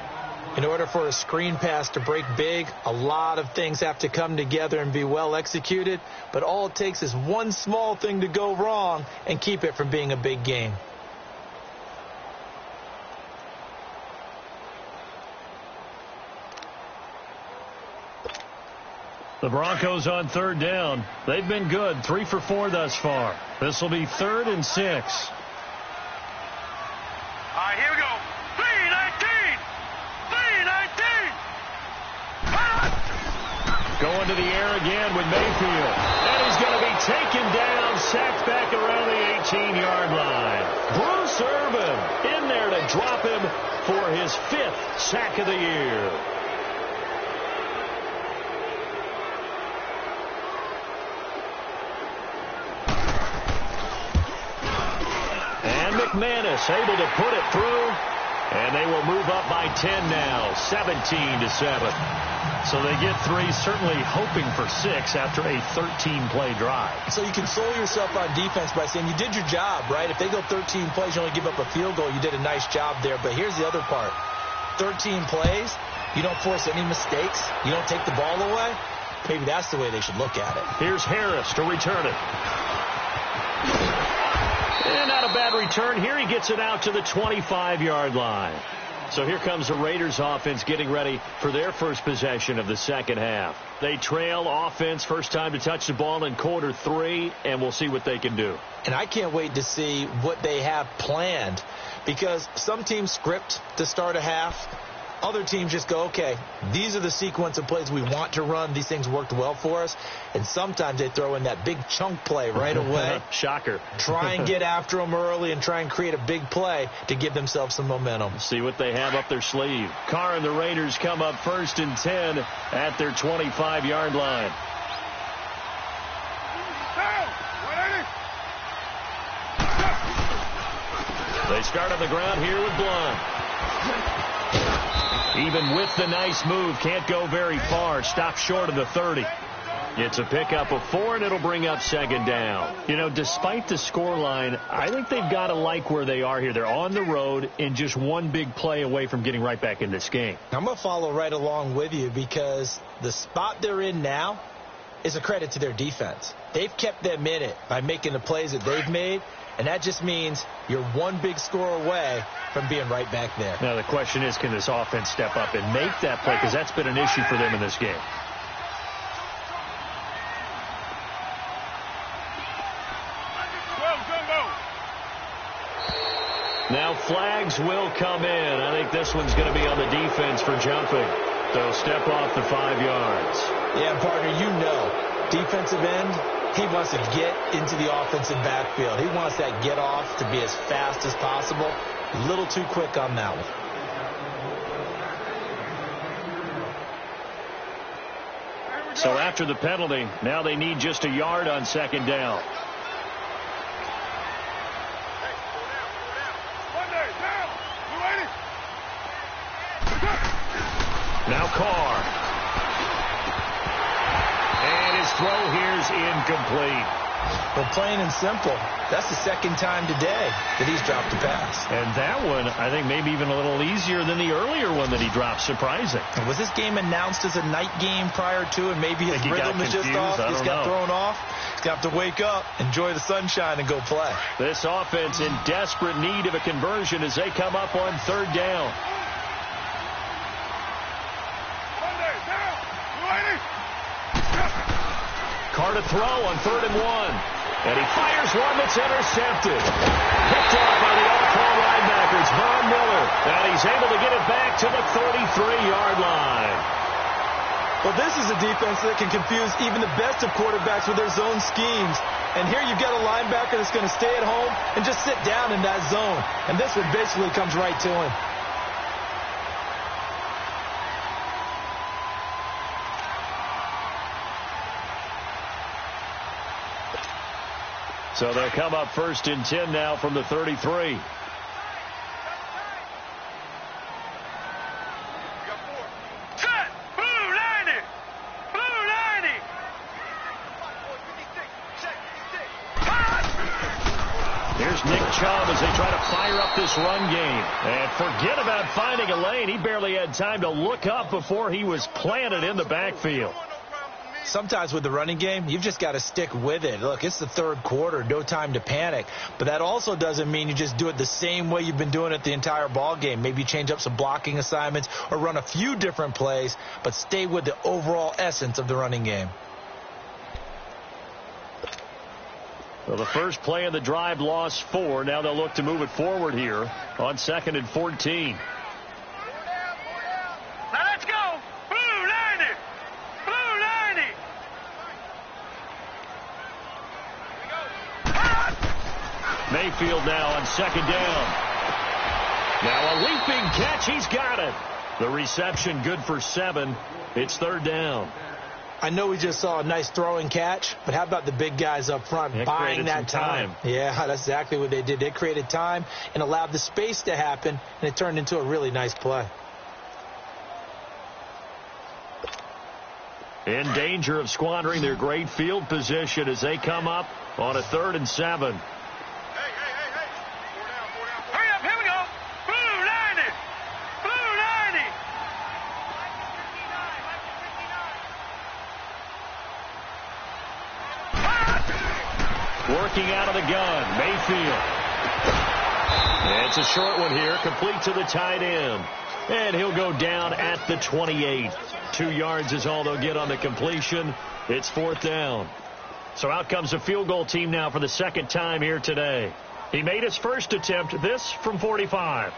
In order for a screen pass to break big, a lot of things have to come together and be well executed. But all it takes is one small thing to go wrong and keep it from being a big game. The Broncos on 3rd down. They've been good. 3 for 4 thus far. This will be 3rd and 6. All right, here we go. 3-19! 3-19! Going to the air again with Mayfield. And he's going to be taken down, sacked back around the 18-yard line. Bruce Irvin in there there to drop him for his 5th sack of the year. And McManus able to put it through. And they will move up by 10 now, 17-7. So they get 3, certainly hoping for 6 after a 13-play drive. So you console yourself on defense by saying you did your job, right? If they go 13 plays, you only give up a field goal, you did a nice job there. But here's the other part. 13 plays, you don't force any mistakes, you don't take the ball away. Maybe that's the way they should look at it. Here's Harris to return it. And not a bad return here. He gets it out to the 25-yard line. So here comes the Raiders offense getting ready for their first possession of the second half. They trail offense, first time to touch the ball in quarter 3, and we'll see what they can do. And I can't wait to see what they have planned, because some teams script to start a half. Other teams just go, okay, these are the sequence of plays we want to run. These things worked well for us. And sometimes they throw in that big chunk play right away. Shocker. Try and get after them early and try and create a big play to give themselves some momentum. See what they have up their sleeve. Carr and the Raiders come up 1st and 10 at their 25-yard line. They start on the ground here with Blunt. Even with the nice move, can't go very far. Stops short of the 30. It's a pickup of 4, and it'll bring up 2nd down. You know, despite the scoreline, I think they've got to like where they are here. They're on the road and just one big play away from getting right back in this game. I'm going to follow right along with you, because the spot they're in now is a credit to their defense. They've kept them in it by making the plays that they've made, and that just means you're one big score away from being right back there. Now, the question is, can this offense step up and make that play? Because that's been an issue for them in this game. Now flags will come in. I think this one's going to be on the defense for jumping. They'll step off the 5 yards. Yeah, partner, you know, defensive end, he wants to get into the offensive backfield. He wants that get off to be as fast as possible. A little too quick on that one. So after the penalty, now they need just a yard on 2nd down. Now Carr. And his throw here's incomplete. Well, plain and simple, that's the 2nd time today that he's dropped a pass. And that one, I think, maybe even a little easier than the earlier one that he dropped. Surprising. And was this game announced as a night game prior to, and maybe his rhythm is just off? He's got thrown off. He's got to wake up, enjoy the sunshine, and go play. This offense in desperate need of a conversion as they come up on 3rd down. Carr to throw on 3rd and 1. And he fires one that's intercepted. Picked off by the off-ball linebackers, Von Miller. And he's able to get it back to the 33-yard line. Well, this is a defense that can confuse even the best of quarterbacks with their zone schemes. And here you've got a linebacker that's going to stay at home and just sit down in that zone. And this one basically comes right to him. So they'll come up 1st and 10 now from the 33. Here's Nick Chubb as they try to fire up this run game. And forget about finding a lane. He barely had time to look up before he was planted in the backfield. Sometimes with the running game, you've just got to stick with it. Look, it's the 3rd quarter, no time to panic. But that also doesn't mean you just do it the same way you've been doing it the entire ball game. Maybe change up some blocking assignments or run a few different plays, but stay with the overall essence of the running game. Well, the first play of the drive lost 4. Now they'll look to move it forward here on 2nd and 14. Now let's go. Blue 90. Blue 90. Mayfield now on 2nd down. Now a leaping catch. He's got it. The reception good for 7. It's 3rd down. I know we just saw a nice throwing catch, but how about the big guys up front buying that time? Yeah, that's exactly what they did. They created time and allowed the space to happen, and it turned into a really nice play. In danger of squandering their great field position as they come up on a 3rd and 7. Hey. Hurry up, here we go. Blue 90. Blue 90. Working out of the gun, Mayfield. It's a short one here, complete to the tight end. And he'll go down at the 28. 2 yards is all they'll get on the completion. It's 4th down. So out comes the field goal team now for the 2nd time here today. He made his first attempt, this from 45.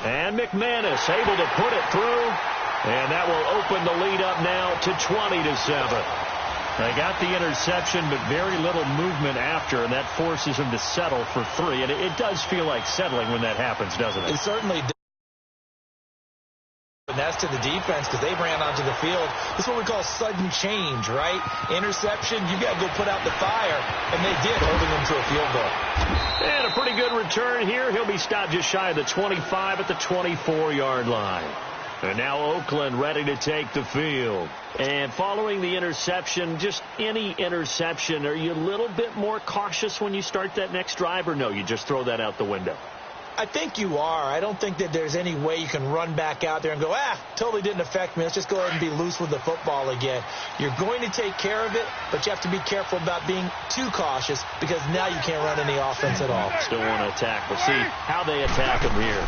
And McManus able to put it through. And that will open the lead up now to 20-7. They got the interception, but very little movement after, and that forces him to settle for 3. And it does feel like settling when that happens, doesn't it? It certainly does. And that's to the defense because they ran onto the field. This is what we call sudden change, right? Interception, you got to go put out the fire, and they did, holding them to a field goal. And a pretty good return here. He'll be stopped just shy of the 25 at the 24-yard line. And now Oakland ready to take the field. And following the interception, just any interception, are you a little bit more cautious when you start that next drive, or no, you just throw that out the window? I think you are. I don't think that there's any way you can run back out there and go, totally didn't affect me. Let's just go ahead and be loose with the football again. You're going to take care of it, but you have to be careful about being too cautious because now you can't run any offense at all. Still want to attack. We'll see how they attack him here.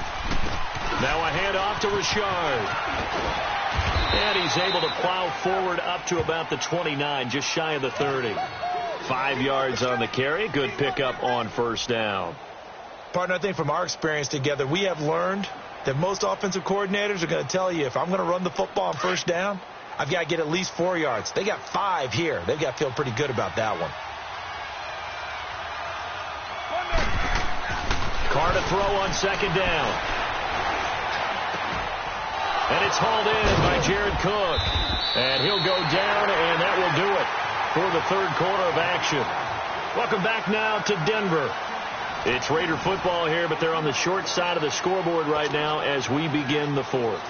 Now a handoff to Richard. And he's able to plow forward up to about the 29, just shy of the 30. 5 yards on the carry. Good pickup on 1st down. Partner, I think from our experience together, we have learned that most offensive coordinators are going to tell you, if I'm going to run the football on 1st down, I've got to get at least 4 yards. They got 5 here. They've got to feel pretty good about that one. Carr to throw on 2nd down. And it's hauled in by Jared Cook. And he'll go down, and that will do it for the 3rd quarter of action. Welcome back now to Denver. It's Raider football here, but they're on the short side of the scoreboard right now as we begin the 4th.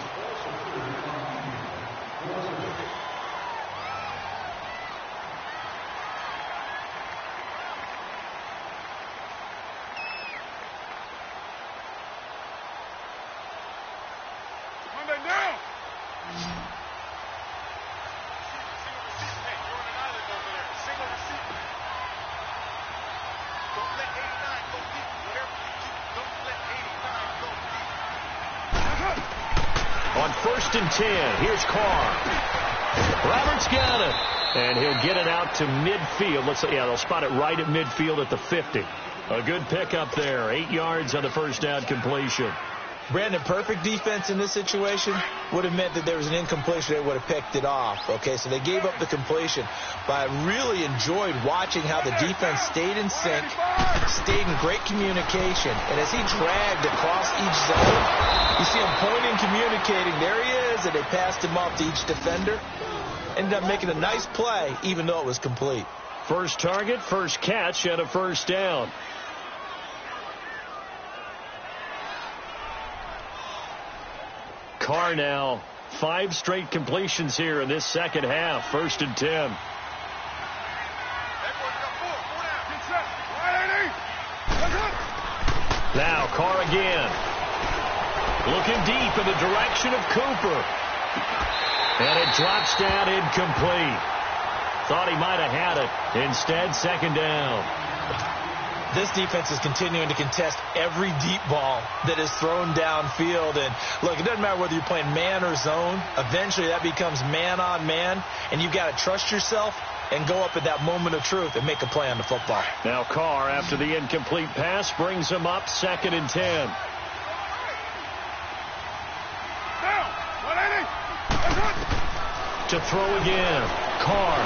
On 1st and 10, here's Carr. Roberts got it. And he'll get it out to midfield. Looks like, they'll spot it right at midfield at the 50. A good pickup there. 8 yards on the 1st down completion. Brandon, perfect defense in this situation would have meant that there was an incompletion. They would have picked it off. Okay, so they gave up the completion. But I really enjoyed watching how the defense stayed in sync, stayed in great communication. And as he dragged across each zone, you see him pointing, communicating. There he is, and they passed him off to each defender. Ended up making a nice play, even though it was complete. First target, first catch, and a 1st down. Carr now, 5 straight completions here in this 2nd half. 1st and 10. Now Carr again. Looking deep in the direction of Cooper. And it drops down incomplete. Thought he might have had it. Instead, 2nd down. This defense is continuing to contest every deep ball that is thrown downfield. And, look, it doesn't matter whether you're playing man or zone. Eventually, that becomes man-on-man. And you've got to trust yourself and go up at that moment of truth and make a play on the football. Now Carr, after the incomplete pass, brings him up 2nd and 10. To throw again. Carr.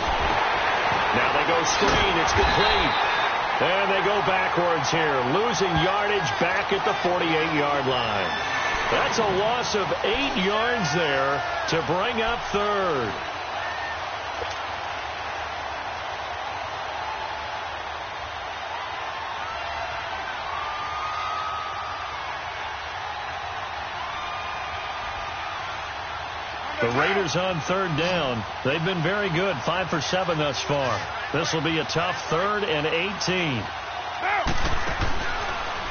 Now they go screen. It's complete. And they go backwards here. Losing yardage back at the 48-yard line. That's a loss of 8 yards there to bring up third. The Raiders on third down. They've been very good, 5 for 7 thus far. This will be a tough 3rd and 18.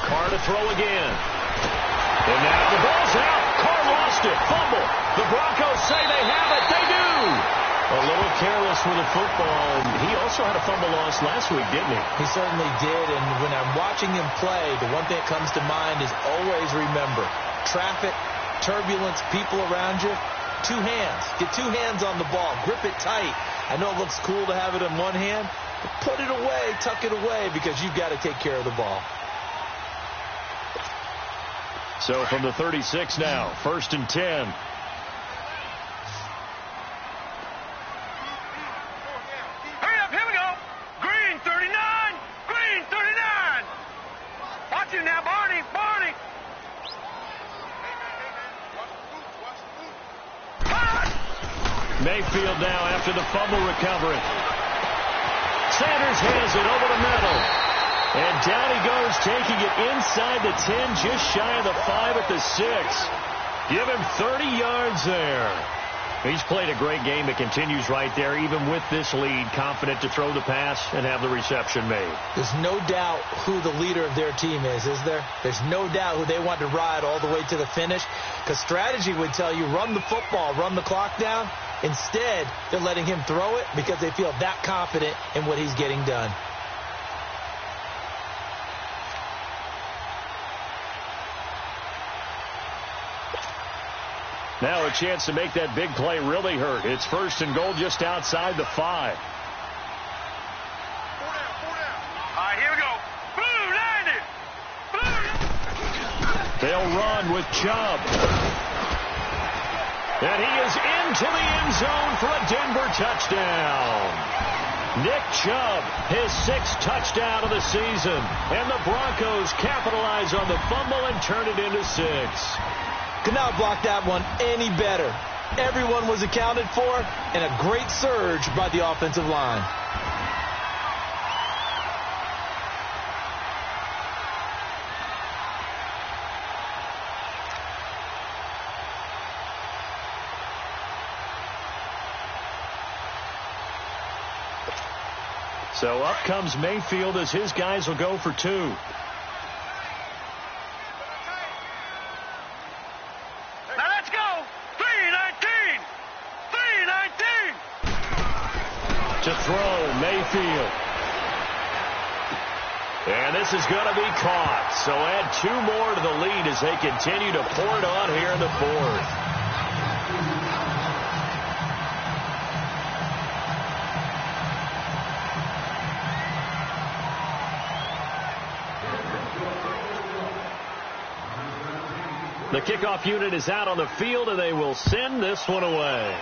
Carr to throw again. And now the ball's out. Carr lost it. Fumble. The Broncos say they have it. They do. A little careless with the football. He also had a fumble loss last week, didn't he? He certainly did. And when I'm watching him play, the one thing that comes to mind is always remember, traffic, turbulence, people around you. 2 hands. Get 2 hands on the ball. Grip it tight. I know it looks cool to have it in one hand, but put it away, tuck it away, because you've got to take care of the ball. So from the 36 now, 1st and 10. Hurry up, here we go. Green 39. Green 39. Watch him now, Barney. Barney. Mayfield now after the fumble recovery. Sanders has it over the middle. And down he goes, taking it inside the 10, just shy of the 5 at the 6. Give him 30 yards there. He's played a great game. It continues right there, even with this lead, confident to throw the pass and have the reception made. There's no doubt who the leader of their team is there? There's no doubt who they want to ride all the way to the finish, because strategy would tell you run the football, run the clock down. Instead, they're letting him throw it because they feel that confident in what he's getting done. Now a chance to make that big play really hurt. It's 1st and goal just outside the 5. All right, here we go. Blue 90. Blue. They'll run with Chubb. And he is into the end zone for a Denver touchdown. Nick Chubb, his 6th touchdown of the season. And the Broncos capitalize on the fumble and turn it into 6. Could not block that one any better. Everyone was accounted for, and a great surge by the offensive line. So up comes Mayfield as his guys will go for 2. Now let's go. 319. 319. To throw, Mayfield. And this is going to be caught. So add 2 more to the lead as they continue to pour it on here in the 4th. The kickoff unit is out on the field, and they will send this one away.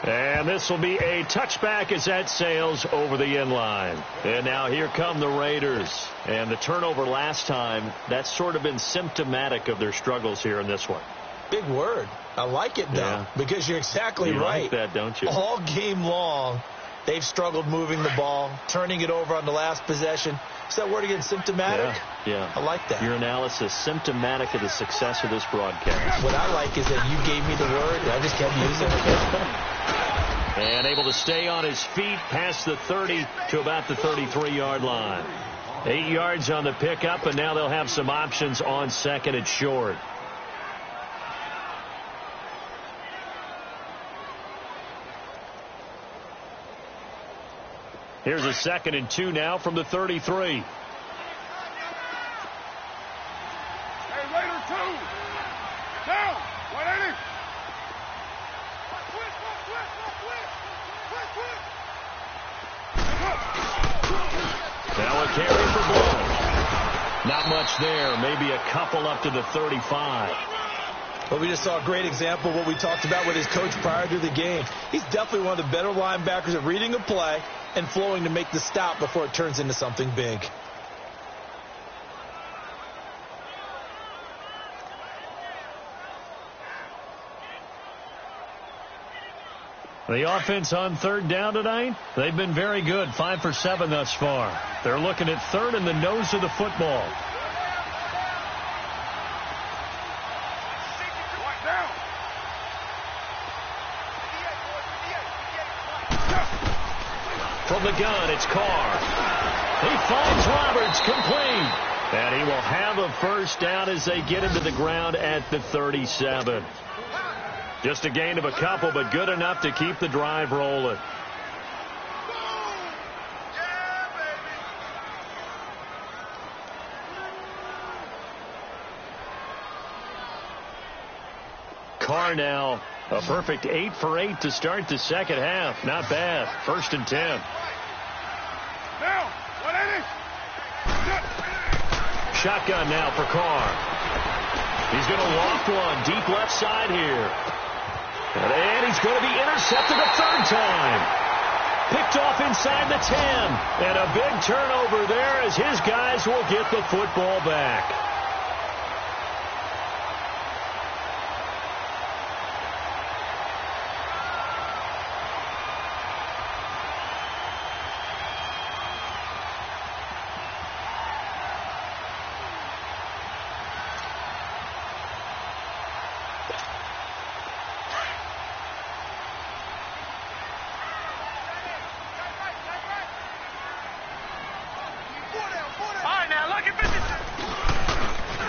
And this will be a touchback as that sails over the end line. And now here come the Raiders. And the turnover last time, that's sort of been symptomatic of their struggles here in this one. Big word. I like it, though, because you're exactly right. You like that, don't you? All game long, they've struggled moving the ball, turning it over on the last possession. Is that word again, symptomatic? Yeah. I like that. Your analysis, symptomatic of the success of this broadcast. What I like is that you gave me the word, and I just kept using it. And able to stay on his feet past the 30 to about the 33-yard line. 8 yards on the pickup, and now they'll have some options on 2nd and short. Here's a 2nd and 2 now from the 33. Hey, Raider 2. Down. 180. Now a carry for Ball. Not much there. Maybe a couple up to the 35. Well, we just saw a great example of what we talked about with his coach prior to the game. He's definitely one of the better linebackers at reading a play and flowing to make the stop before it turns into something big. The offense on third down tonight, they've been very good, 5 for 7 thus far. They're looking at third in the nose of the football. From the gun, it's Carr. He finds Roberts, complete. And he will have a first down as they get into the ground at the 37. Just a gain of a couple, but good enough to keep the drive rolling. Carr now, a perfect 8 for 8 to start the second half. Not bad. 1st and 10. Shotgun now for Carr. He's going to loft one deep left side here. And he's going to be intercepted a third time. Picked off inside the 10. And a big turnover there as his guys will get the football back.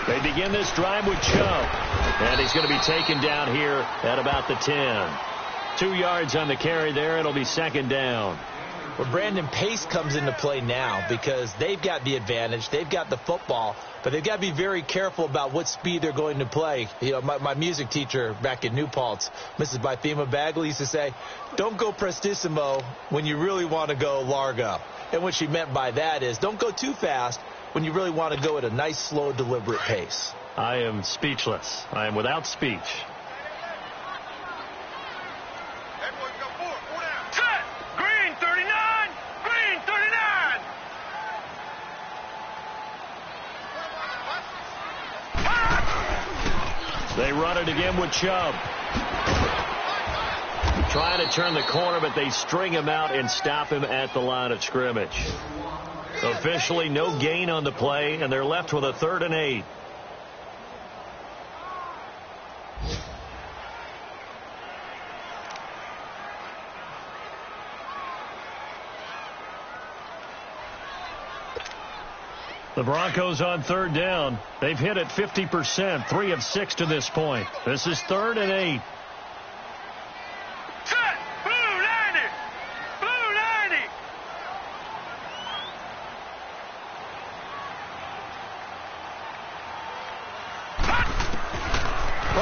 They begin this drive with Chubb. And he's going to be taken down here at about the 10. 2 yards on the carry there. It'll be second down. Well, Brandon, pace comes into play now because they've got the advantage. They've got the football, but they've got to be very careful about what speed they're going to play. You know, my music teacher back in New Paltz, Mrs. Bythema Bagley, used to say, don't go prestissimo when you really want to go largo. And what she meant by that is don't go too fast when you really want to go at a nice, slow, deliberate pace. I am speechless. I am without speech. Green 39! Green 39! They run it again with Chubb. Trying to turn the corner, but they string him out and stop him at the line of scrimmage. Officially no gain on the play, and they're left with a 3rd and 8. The Broncos on 3rd down. They've hit it 50%, 3 of 6 to this point. This is 3rd and 8.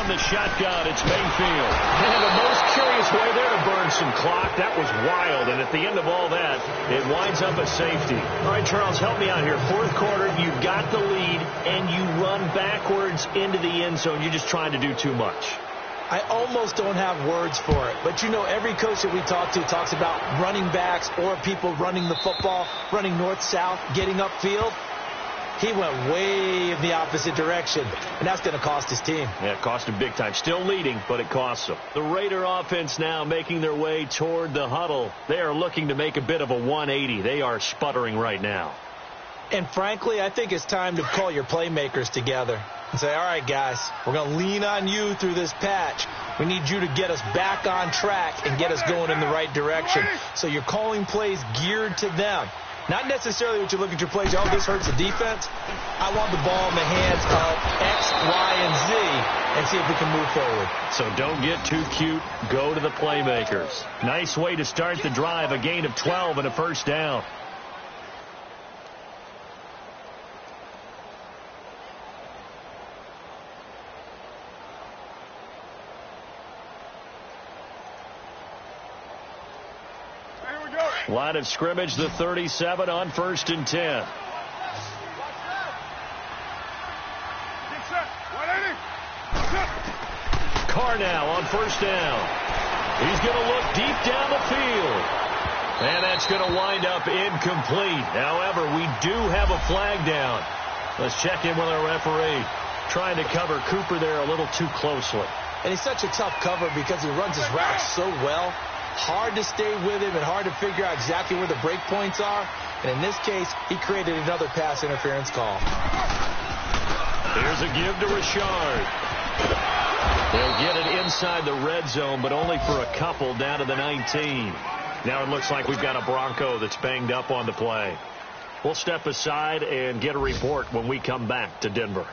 The shotgun, it's Mayfield. And the most curious way there to burn some clock. That was wild, and at the end of all that, it winds up a safety. All right, Charles, help me out here. 4th quarter, you've got the lead, and you run backwards into the end zone. You're just trying to do too much. I almost don't have words for it, but you know, every coach that we talk to talks about running backs or people running the football, running north-south, getting upfield. He went way in the opposite direction, and that's going to cost his team. Yeah, it cost him big time. Still leading, but it costs him. The Raider offense now making their way toward the huddle. They are looking to make a bit of a 180. They are sputtering right now. And frankly, I think it's time to call your playmakers together and say, all right, guys, we're going to lean on you through this patch. We need you to get us back on track and get us going in the right direction. So you're calling plays geared to them. Not necessarily what you look at your plays, oh, this hurts the defense. I want the ball in the hands of X, Y, and Z and see if we can move forward. So don't get too cute. Go to the playmakers. Nice way to start the drive. A gain of 12 and a first down. Line of scrimmage, the 37 on 1st and 10. Carr now on first down. He's going to look deep down the field. And that's going to wind up incomplete. However, we do have a flag down. Let's check in with our referee. Trying to cover Cooper there a little too closely. And he's such a tough cover because he runs his routes so well. Hard to stay with him and hard to figure out exactly where the break points are. And in this case, he created another pass interference call. Here's a give to Richard. They'll get it inside the red zone, but only for a couple down to the 19. Now it looks like we've got a Bronco that's banged up on the play. We'll step aside and get a report when we come back to Denver.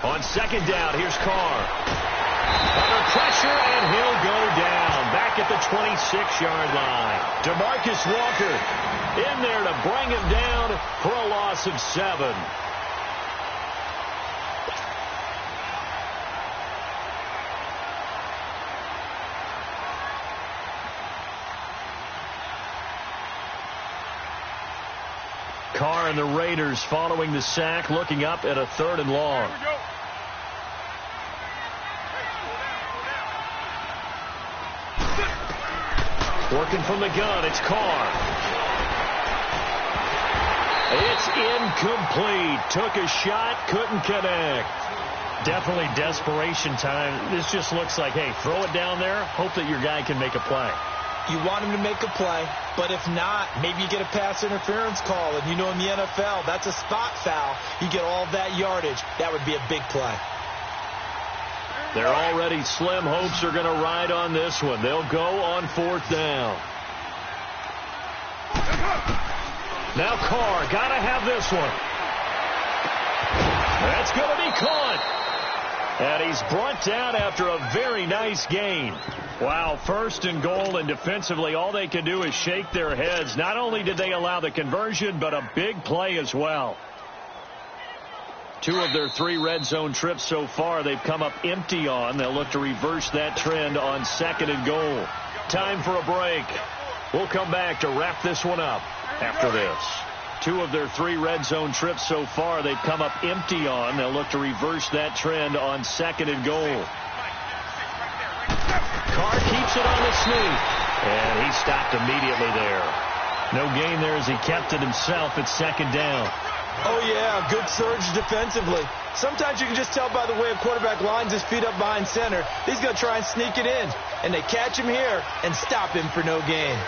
On second down, here's Carr. Under pressure, and he'll go down. Back at the 26-yard line. DeMarcus Walker in there to bring him down for a loss of 7. Carr and the Raiders following the sack, looking up at a 3rd and long. Working from the gun, it's Carr. It's incomplete. Took a shot, couldn't connect. Definitely desperation time. This just looks like, hey, throw it down there, hope that your guy can make a play. You want him to make a play, but if not, maybe you get a pass interference call. And you know in the NFL, that's a spot foul. You get all that yardage. That would be a big play. They're already slim hopes are going to ride on this one. They'll go on 4th down. Now Carr, got to have this one. That's going to be caught. And he's brought down after a very nice gain. Wow, 1st and goal, and defensively all they can do is shake their heads. Not only did they allow the conversion, but a big play as well. 2 of their 3 red zone trips so far they've come up empty on. They'll look to reverse that trend on 2nd and goal. Time for a break. We'll come back to wrap this one up after this. 2 of their 3 red zone trips so far they've come up empty on. They'll look to reverse that trend on 2nd and goal. Carr keeps it on the sneak. And he stopped immediately there. No gain there as he kept it himself at 2nd down. Oh, yeah, good surge defensively. Sometimes you can just tell by the way a quarterback lines his feet up behind center. He's going to try and sneak it in. And they catch him here and stop him for no gain.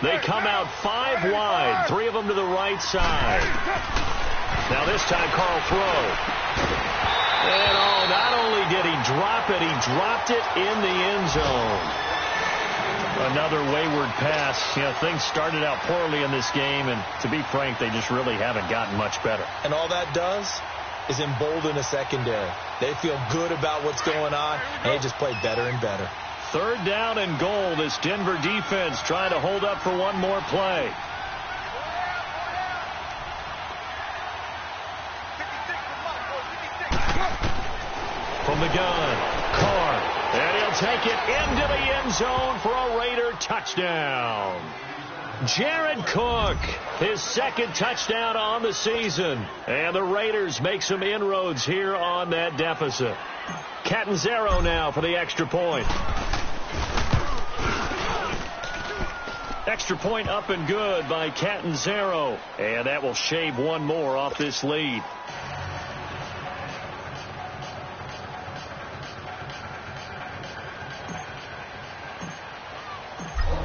They come out 5 wide, 3 of them to the right side. Now this time Carl throw. And not only did he drop it, he dropped it in the end zone. Another wayward pass. You know, things started out poorly in this game, and to be frank, they just really haven't gotten much better. And all that does is embolden a secondary. They feel good about what's going on, and they just play better and better. 3rd down and goal. This Denver defense trying to hold up for one more play. From the gun, Carr, and he'll take it into the end zone for a Raider touchdown. Jared Cook, his 2nd touchdown on the season. And the Raiders make some inroads here on that deficit. Catanzaro now for the extra point. Extra point up and good by Catanzaro. And that will shave one more off this lead.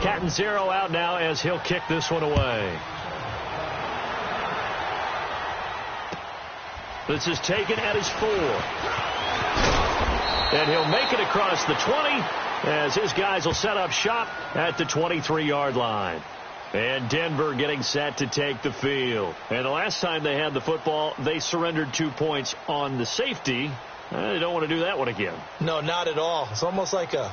Catanzaro out now as he'll kick this one away. This is taken at his 4. And he'll make it across the 20 as his guys will set up shop at the 23-yard line. And Denver getting set to take the field. And the last time they had the football, they surrendered 2 points on the safety. They don't want to do that one again. No, not at all. It's almost like a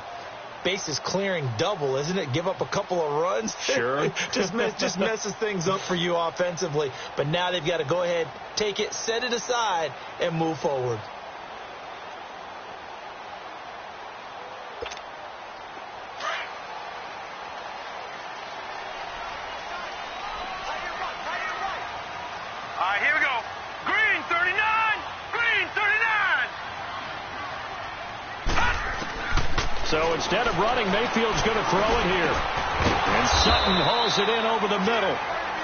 bases clearing double, isn't it? Give up a couple of runs. Sure. just messes things up for you offensively. But now they've got to go ahead, take it, set it aside, and move forward. All right, here we go. Green 39. Green 39. So instead of running, Mayfield's going to throw it here. And Sutton hauls it in over the middle.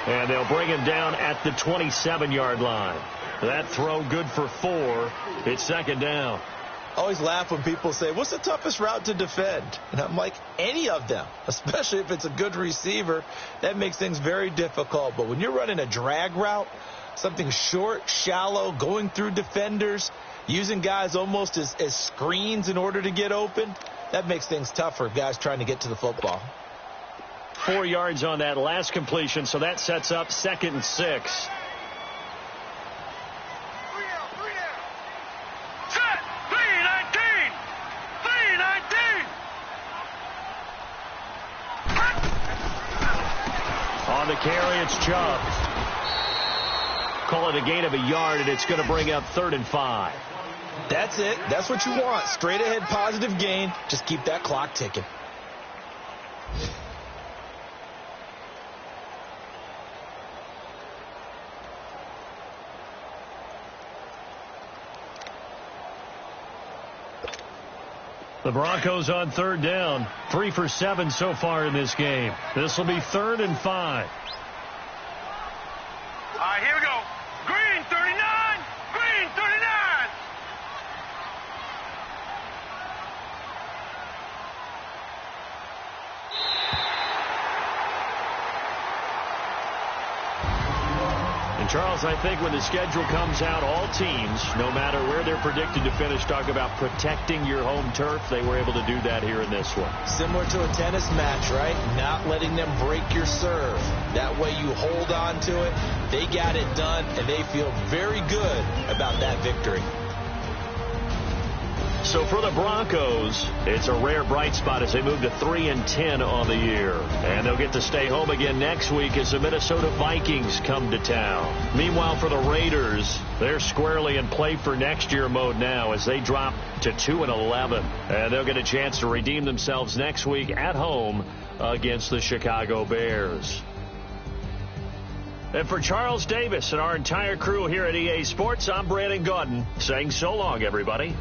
And they'll bring him down at the 27-yard line. That throw good for 4. It's second down. I always laugh when people say, what's the toughest route to defend? And I'm like, any of them, especially if it's a good receiver. That makes things very difficult. But when you're running a drag route, something short, shallow, going through defenders, using guys almost as screens in order to get open, that makes things tougher, guys trying to get to the football. 4 yards on that last completion, so that sets up 2nd and 6. Set. 319. 319. On the carry, it's Chubb. Call it a gain of a yard, and it's going to bring up 3rd and 5. That's it. That's what you want. Straight ahead positive gain. Just keep that clock ticking. The Broncos on 3rd down. 3 for 7 so far in this game. This will be 3rd and 5. All right, here we go. Green 39. Green 39. And Charles, I think when the schedule comes out, all teams, no matter where they're predicted to finish, talk about protecting your home turf. They were able to do that here in this one. Similar to a tennis match, right? Not letting them break your serve. That way you hold on to it. They got it done, and they feel very good about that victory. So for the Broncos, it's a rare bright spot as they move to 3-10 on the year. And they'll get to stay home again next week as the Minnesota Vikings come to town. Meanwhile, for the Raiders, they're squarely in play for next year mode now as they drop to 2-11. And they'll get a chance to redeem themselves next week at home against the Chicago Bears. And for Charles Davis and our entire crew here at EA Sports, I'm Brandon Gaudin saying so long, everybody.